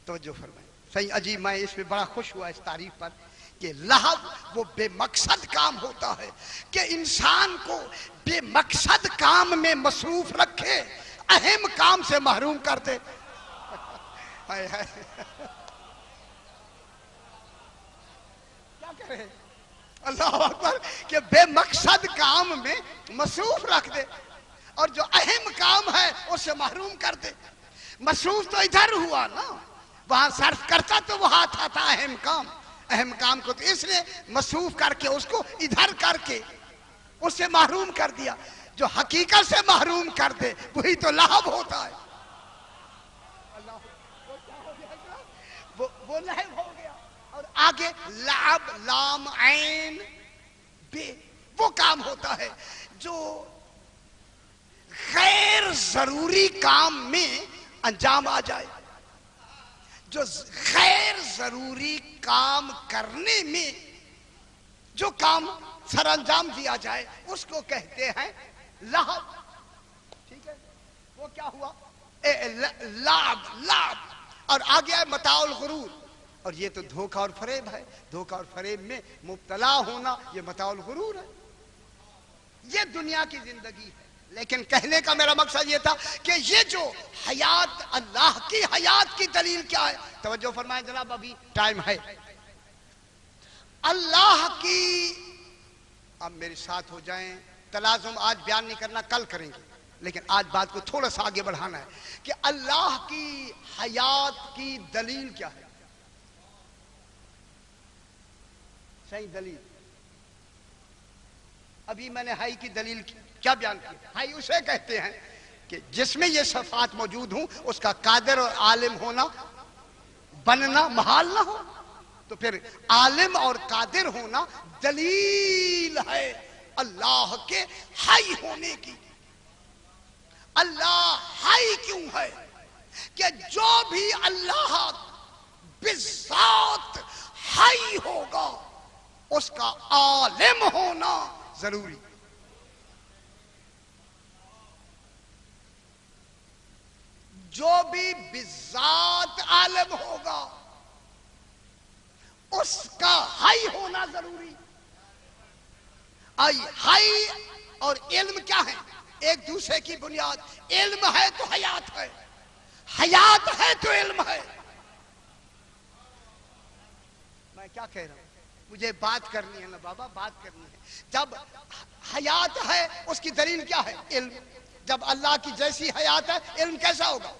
توجہ فرمائیں. صحیح عجیب. میں اس پہ بڑا خوش ہوا اس تعریف پر کہ لہو وہ بے مقصد کام ہوتا ہے کہ انسان کو بے مقصد کام میں مصروف رکھے, اہم کام سے محروم کر دے. کیا کرے اللہ اکبر کہ بے مقصد کام میں مصروف رکھ دے اور جو اہم کام ہے اس سے محروم کر دے. مصروف تو ادھر ہوا نا, وہاں صرف کرتا تو وہاں تھا اہم کام. اہم کام کو تو اس نے مصروف کر کے اس کو ادھر کر کے اس سے محروم کر دیا. جو حقیقت سے محروم کر دے وہی تو لہو ہوتا ہے. وہ لہو ہو گیا. اور آگے لعب لام عین بے وہ کام ہوتا ہے جو غیر ضروری کام میں انجام آ جائے. جو غیر ضروری کام کرنے میں جو کام سر انجام دیا جائے اس کو کہتے ہیں لہو. ٹھیک ہے، وہ کیا ہوا؟ لعب. اور آگے ہے متاع الغرور، اور یہ تو دھوکہ اور فریب ہے. دھوکہ اور فریب میں مبتلا ہونا یہ متاع الغرور ہے. یہ دنیا کی زندگی ہے. لیکن کہنے کا میرا مقصد یہ تھا کہ یہ جو حیات، اللہ کی حیات کی دلیل کیا ہے؟ توجہ فرمائیں جناب، ابھی ٹائم ہے. اللہ کی، اب میرے ساتھ ہو جائیں، تلازم آج بیان نہیں کرنا، کل کریں گے، لیکن آج بات کو تھوڑا سا آگے بڑھانا ہے کہ اللہ کی حیات کی دلیل کیا ہے؟ صحیح دلیل. ابھی میں نے حی کی دلیل کیا بیان کی؟ حی اسے کہتے ہیں کہ جس میں یہ صفات موجود ہوں اس کا قادر اور عالم ہونا، بننا محال نہ ہو. تو پھر عالم اور قادر ہونا دلیل ہے اللہ کے حی ہونے کی. اللہ حی کیوں ہے؟ کہ جو بھی اللہ بالذات حی ہوگا اس کا عالم ہونا ضروری. جو بھی بالذات عالم ہوگا اس کا حی ہونا ضروری. حی اور علم کیا ہے؟ ایک دوسرے کی بنیاد. علم ہے تو حیات ہے، حیات ہے تو علم ہے. میں کیا کہہ رہا ہوں؟ مجھے بات کرنی ہے نا بابا، بات کرنی ہے. جب حیات ہے اس کی دلیل کیا ہے؟ علم. جب اللہ کی جیسی حیات ہے علم کیسا ہوگا؟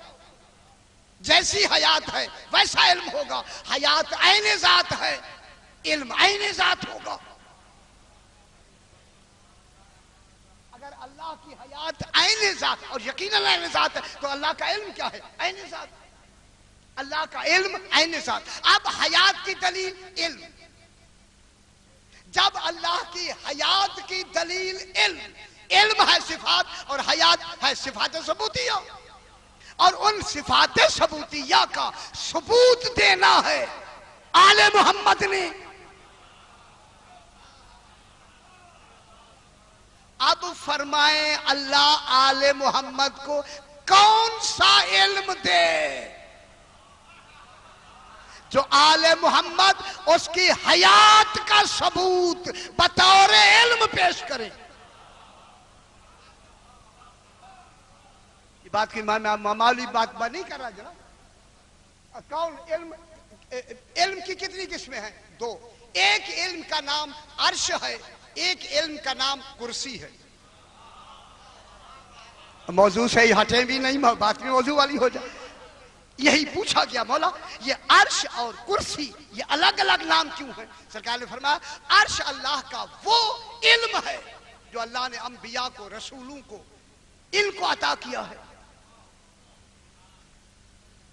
جیسی حیات ہے ویسا علم ہوگا. حیات عین ذات ہے، علم عین ذات ہوگا. اگر اللہ کی حیات عین ذات اور یقیناً عین ذات ہے تو اللہ کا علم کیا ہے؟ عین ذات. اللہ کا علم عین ذات. اب حیات کی دلیل علم. جب اللہ کی حیات کی دلیل علم، علم ہے صفات اور حیات ہے صفات ثبوتیہ، اور ان صفات ثبوتیہ کا ثبوت دینا ہے آل محمد نے. اب فرمائیں اللہ آل محمد کو کون سا علم دے جو آل محمد اس کی حیات کا ثبوت بطور علم پیش کرے. یہ بات کی معمولی بات نہیں کر رہا جناب. کون علم؟ علم کی کتنی قسمیں ہیں؟ دو. ایک علم کا نام عرش ہے، ایک علم کا نام کرسی ہے. موضوع سے ہی ہٹیں بھی نہیں، بات بھی موضوع والی ہو جائے. یہی پوچھا گیا مولا یہ عرش اور کرسی یہ الگ الگ نام کیوں ہیں؟ سرکار نے فرمایا عرش اللہ کا وہ علم ہے جو اللہ نے انبیاء کو، رسولوں کو ان کو عطا کیا ہے.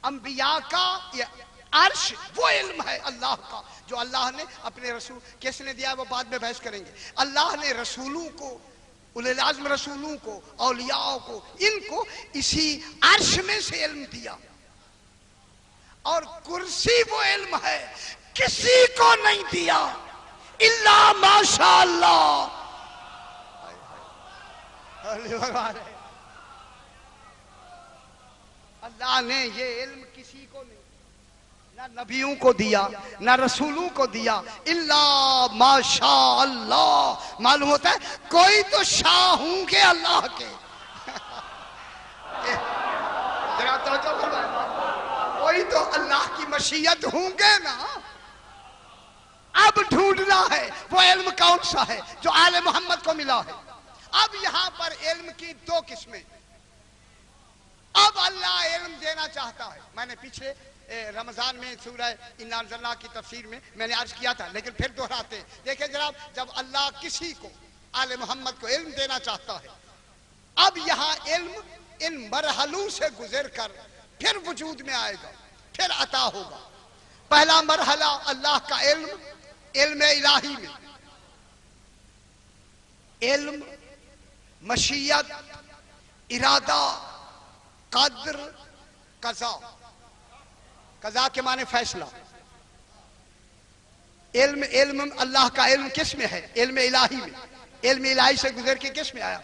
انبیاء کا یہ عرش وہ علم ہے اللہ کا جو اللہ نے اپنے رسول، کس نے دیا وہ بعد میں بحث کریں گے. اللہ نے رسولوں کو، اولی العزم رسولوں کو، اولیاء کو، ان کو اسی عرش میں سے علم دیا. اور کرسی وہ علم ہے کسی کو نہیں دیا الا ماشاء اللہ. اللہ نے یہ علم کسی کو نہیں، نہ نبیوں کو دیا نہ رسولوں کو دیا، الا ماشاء اللہ. معلوم ہوتا ہے کوئی تو شاہ ہوں گے اللہ کے. کوئی تو اللہ کی مشیت ہوں گے نا. اب ڈھونڈنا ہے وہ علم کون سا ہے جو آل محمد کو ملا ہے. اب یہاں پر علم کی دو قسمیں. اب اللہ علم دینا چاہتا ہے. میں نے پیچھے رمضان میں سورہ انا انزلناہ کی تفسیر میں نے عرض کیا تھا، لیکن پھر دہراتے ہیں. دیکھیں جناب، جب اللہ کسی کو، آل محمد کو علم دینا چاہتا ہے، اب یہاں علم ان مرحلوں سے گزر کر پھر وجود میں آئے گا، پھر عطا ہوگا. پہلا مرحلہ اللہ کا علم، علم الہی میں علم، مشیت، ارادہ، قدر، قضا. قضا کے معنی فیصلہ. علم اللہ کا علم کس میں ہے؟ علم الہی میں. علم الہی سے گزر کے کس میں آیا؟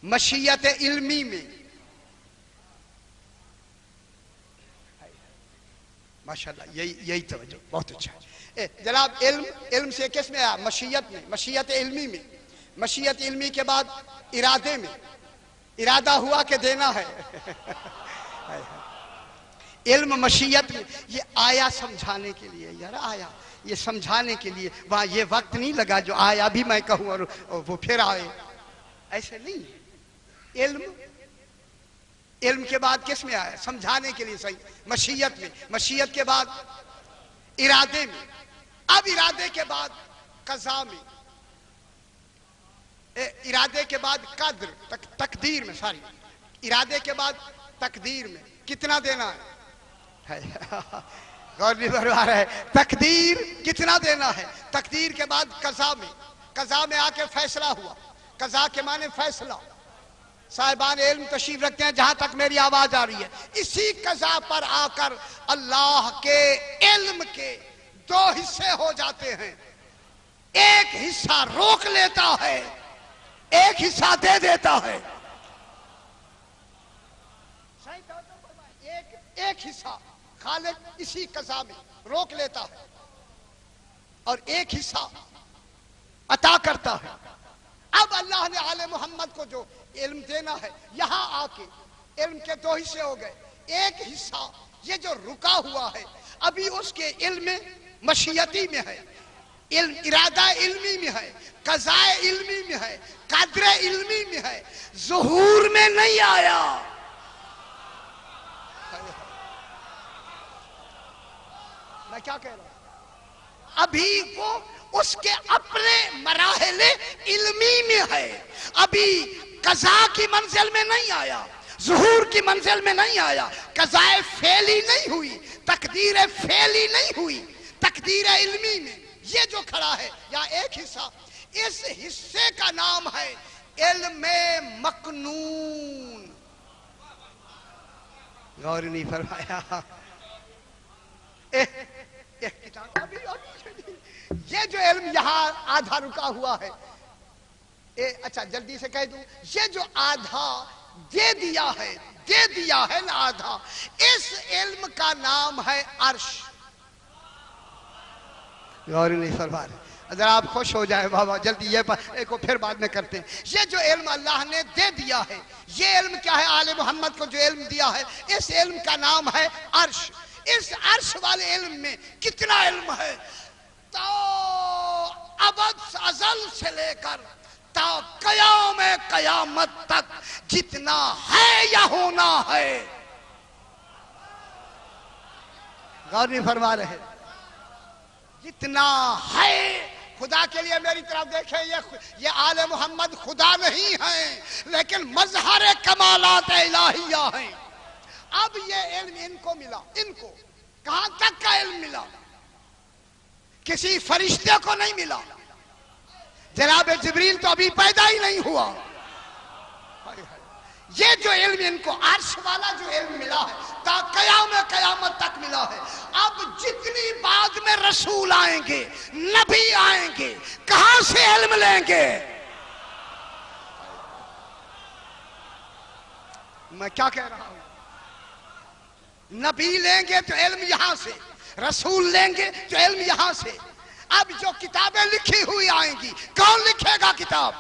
مشیت علمی میں. ماشاءاللہ یہی توجہ بہت اچھا ہے. جناب علم سے کس میں آیا؟ مشیت میں. مشیت علمی میں. مشیت علمی کے بعد ارادے میں. ارادہ ہوا کہ دینا ہے. علم مشیت میں. یہ آیا سمجھانے کے لیے یار، آیا یہ سمجھانے کے لیے. وہاں یہ وقت نہیں لگا جو آیا بھی میں کہوں اور وہ پھر آئے، ایسے نہیں. علم کے بعد کس میں آیا؟ سمجھانے کے لیے. صحیح. مشیت میں. مشیت کے بعد ارادے میں. اب ارادے کے بعد قضا میں. ارادے کے بعد قدر تقدیر میں. ساری ارادے کے بعد تقدیر میں. کتنا دینا ہے؟ غور نہیں فرما رہا ہے. تقدیر کتنا دینا ہے. تقدیر کے بعد قضا میں. قضا میں آ کے فیصلہ ہوا. قضا کے معنی فیصلہ. صاحبان علم تشریف رکھتے ہیں جہاں تک میری آواز آ رہی ہے. اسی قضا پر آ کر اللہ کے علم کے دو حصے ہو جاتے ہیں. ایک حصہ روک لیتا ہے، ایک حصہ دے دیتا ہے. ایک حصہ خالق اسی قضا میں روک لیتا ہے اور ایک حصہ عطا کرتا ہے. اب اللہ نے آل محمد کو جو علم دینا ہے، یہاں آ کے علم کے دو حصے ہو گئے. ایک حصہ یہ جو رکا ہوا ہے ابھی اس کے علم مشیتی میں ہے، ارادہ علمی میں ہے، قضاء علمی میں ہے، قدر علمی میں ہے، ظہور میں نہیں آیا. میں کیا کہہ رہا ہوں؟ ابھی وہ اس کے اپنے مراحل علمی میں ہے. ابھی قضاء کی منزل میں نہیں آیا، ظہور کی منزل میں نہیں آیا. قضاء فعلی نہیں ہوئی، تقدیر فعلی نہیں ہوئی. تقدیر علمی میں یہ جو کھڑا ہے یا ایک حصہ، اس حصے کا نام ہے علم مکنون. غور نہیں فرمایا. یہ جو علم یہاں آدھا رکا ہوا ہے، اچھا جلدی سے کہہ دوں، یہ جو آدھا دے دیا ہے نا آدھا، اس علم کا نام ہے عرش. غور نہیں فرما رہے. اگر آپ خوش ہو جائے بابا جلدی یہ کو پھر بعد میں کرتے ہیں. یہ جو علم اللہ نے دے دیا ہے، یہ علم کیا ہے؟ آل محمد کو جو علم دیا ہے، اس علم کا نام ہے عرش. اس عرش والے علم میں کتنا علم ہے؟ تا ابد ازل سے لے کر تا قیام قیامت تک جتنا ہے یا ہونا ہے. غور نہیں فرما رہے. جتنا ہے. خدا کے لیے میری طرف دیکھیں، یہ آل محمد خدا نہیں ہیں لیکن مظہر کمالات الہیہ ہیں. اب یہ علم ان کو ملا. ان کو کہاں تک کا علم ملا؟ کسی فرشتے کو نہیں ملا. جناب جبریل تو ابھی پیدا ہی نہیں ہوا. یہ جو علم ان کو عرش والا جو علم ملا ہے تا قیام قیامت تک ملا ہے. اب جتنی بعد میں رسول آئیں گے، نبی آئیں گے، کہاں سے علم لیں گے؟ میں کیا کہہ رہا ہوں؟ نبی لیں گے تو علم یہاں سے، رسول لیں گے تو علم یہاں سے. اب جو کتابیں لکھی ہوئی آئیں گی، کون لکھے گا کتاب؟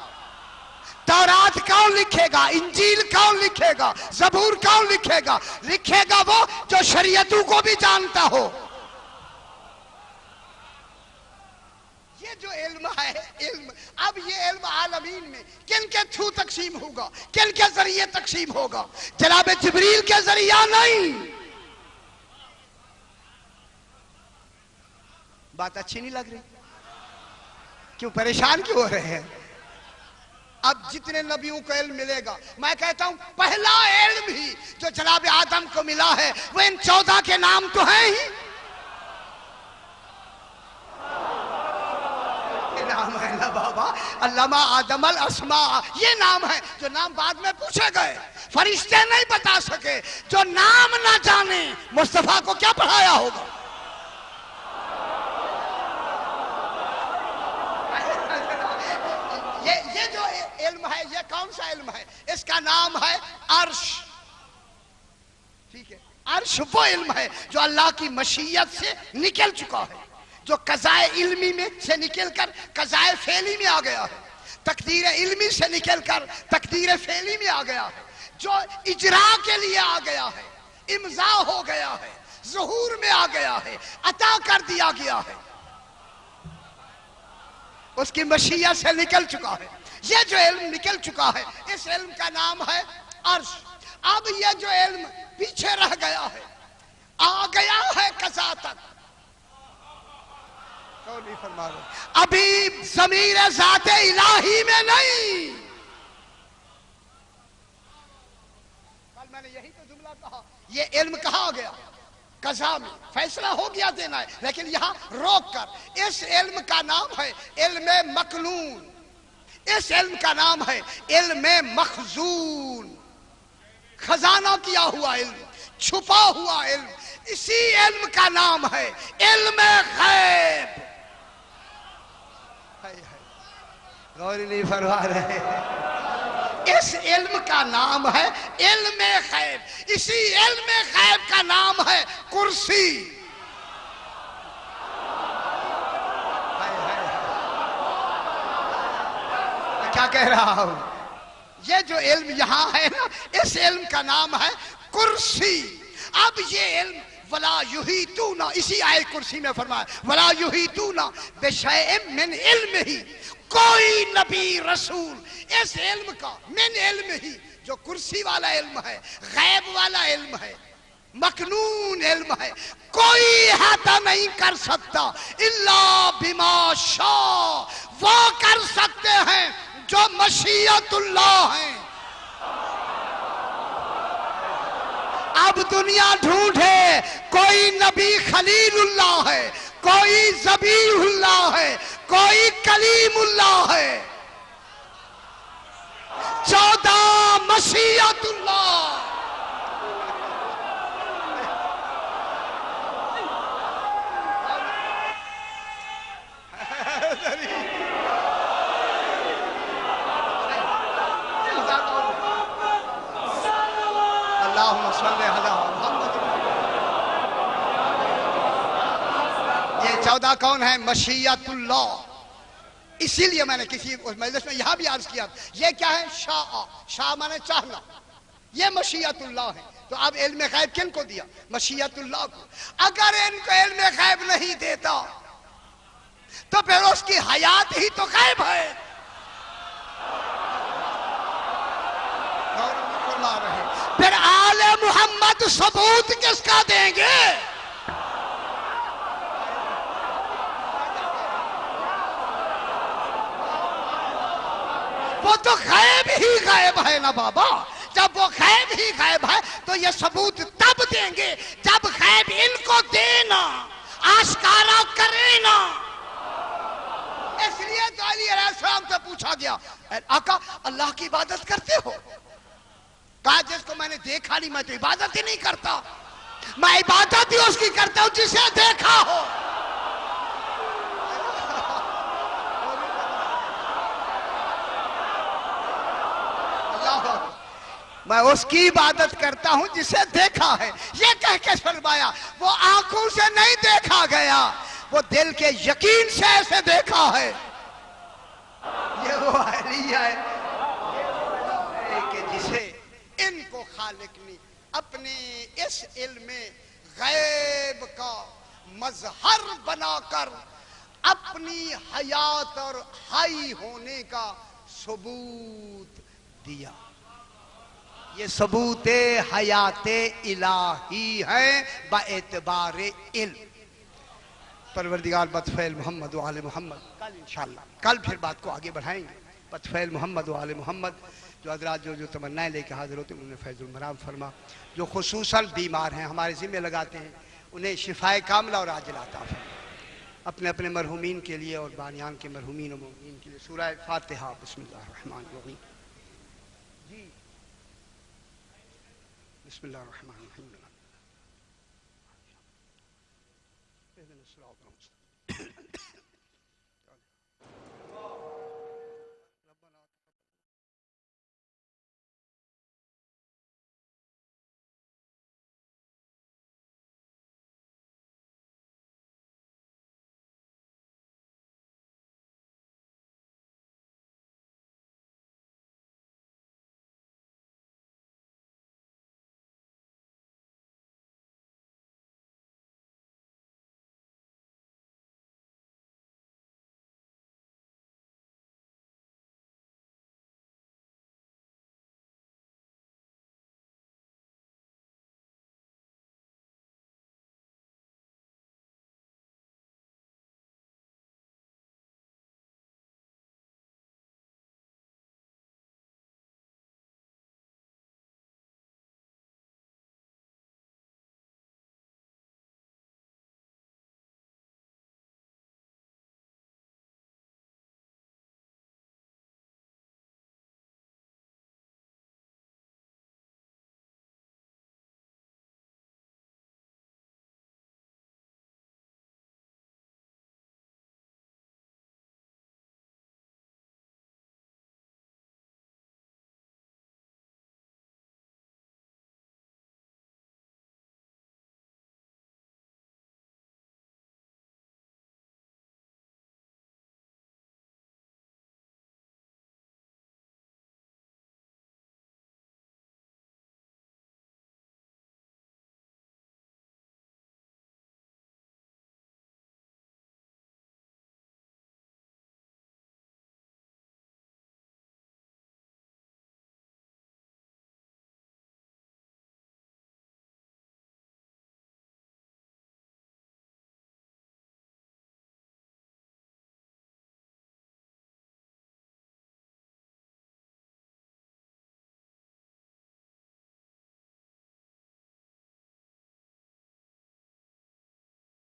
تورات کون لکھے گا؟ انجیل کون لکھے گا؟ زبور کون لکھے گا؟ لکھے گا وہ جو شریعتوں کو بھی جانتا ہو. یہ جو علم ہے علم، اب یہ علم عالمین میں کن کے تھرو تقسیم ہوگا؟ کن کے ذریعے تقسیم ہوگا؟ جناب جبریل کے ذریعہ نہیں. بات اچھی نہیں لگ رہی؟ کیوں پریشان کیوں ہو رہے ہیں؟ اب جتنے نبیوں کو علم ملے گا، میں کہتا ہوں پہلا علم ہی جو جناب آدم کو ملا ہے وہ ان 14 کے نام تو ہیں ہی. نام ہے نا بابا، علامہ آدم الاسماء، یہ نام ہے جو نام بعد میں پوچھے گئے، فرشتے نہیں بتا سکے۔ جو نام نہ جانے مصطفیٰ کو کیا پڑھایا ہوگا؟ یہ جو علم ہے، یہ کون سا علم ہے؟ اس کا نام ہے عرش۔ ٹھیک ہے، عرش وہ علم ہے جو اللہ کی مشیت سے نکل چکا ہے، جو قضائے علمی میں سے نکل کر قضائے فعلی میں آ گیا ہے، تقدیر علمی سے نکل کر تقدیر فعلی میں آ گیا ہے، جو اجرا کے لیے آ گیا ہے، امضا ہو گیا ہے، ظہور میں آ گیا ہے، عطا کر دیا گیا ہے، اس کی مشیت سے نکل چکا ہے۔ یہ جو علم نکل چکا ہے، اس علم کا نام ہے عرش۔ اب یہ جو علم پیچھے رہ گیا ہے، آ گیا ہے قضا تک، نہیں فرما رہے، ابھی ضمیر ذات الہی میں نہیں۔ کل میں نے یہی تو جملہ کہا، یہ علم کہاں گیا؟ قضا میں فیصلہ ہو گیا دینا ہے، لیکن یہاں روک کر اس علم کا نام ہے علم مکنون، اس علم کا نام ہے علم مخزون، خزانہ کیا ہوا علم، چھپا ہوا علم۔ اسی علم کا نام ہے علم غیب۔ غور نہیں فرما رہے، اس علم کا نام ہے علم غیب، اسی علم غیب کا نام ہے کرسی۔ میں کیا کہہ رہا ہوں؟ یہ جو علم یہاں ہے نا، اس علم کا نام ہے کرسی۔ اب یہ علم وَلَا يُحِيطُونَ، اسی آیت کرسی میں فرمایا وَلَا يُحِيطُونَ بِشَيْءٍ مِّنْ عِلْمِهِ، کوئی نبی رسول اس علم کا من علم ہی، جو کرسی والا علم ہے، غیب والا علم ہے، مکنون علم ہے، کوئی احاطہ نہیں کر سکتا الا بما شاء، وہ کر سکتے ہیں جو مشیت اللہ ہیں۔ اب دنیا ڈھونڈے، کوئی نبی خلیل اللہ ہے، کوئی ذبیح اللہ ہے، کوئی کلیم اللہ ہے، 14 مشیت اللہ۔ اللہم صلی علی محمد۔ یہ 14 کون ہے؟ مشیت اللہ۔ اسی لیے میں نے کسی مجلس میں یہاں بھی عرض کیا، یہ کیا ہے؟ شاء، شاء مانے چاہنا، یہ مشیت اللہ ہے۔ تو اب علم غیب کن کو دیا؟ مشیت اللہ کو۔ اگر ان کو علم غیب نہیں دیتا تو پھر اس کی حیات ہی تو غیب ہے۔ پھر آل محمد ثبوت کس کا دیں گے؟ وہ تو غیب ہی غیب ہے نا بابا۔ جب وہ غیب ہی غیب ہے تو یہ ثبوت تب دیں گے جب غیب ان کو دینا، آشکارا کرے نا۔ اس لیے تو علی علیہ السلام سے پوچھا گیا، آقا اللہ کی عبادت کرتے ہو؟ کہا جس کو میں نے دیکھا نہیں میں تو عبادت ہی نہیں کرتا، میں عبادت ہی اس کی کرتا ہوں جسے دیکھا ہو۔ میں اس کی عبادت کرتا ہوں جسے دیکھا ہے، یہ کہہ کے فرمایا وہ آنکھوں سے نہیں دیکھا گیا، وہ دل کے یقین سے ایسے دیکھا ہے۔ یہ وہ علی ہے کہ جسے ان کو خالق نے اپنے اس علم غیب کا مظہر بنا کر اپنی حیات اور حی ہونے کا ثبوت دیا۔ یہ ثبوت حیات الہی ہے با اعتبار علم۔ پروردگار بطفیل محمد و آل محمد، کل انشاءاللہ کل پھر بات کو آگے بڑھائیں گے۔ بطفیل محمد و آل محمد، جو حضرات جو تمنائیں لے کے حاضر ہوتے ہیں انہیں فیض المرام فرما، جو خصوصاً بیمار ہیں ہمارے ذمہ لگاتے ہیں انہیں شفائے کاملہ اور عاجلہ عطا فرما۔ اپنے اپنے مرحومین کے لیے اور بانیان کے مرحومین و مومنین کے لیے سورہ فاتحہ۔ بسم اللہ الرحمن الرحیم۔ جی بسم اللہ الرحمن الرحیم۔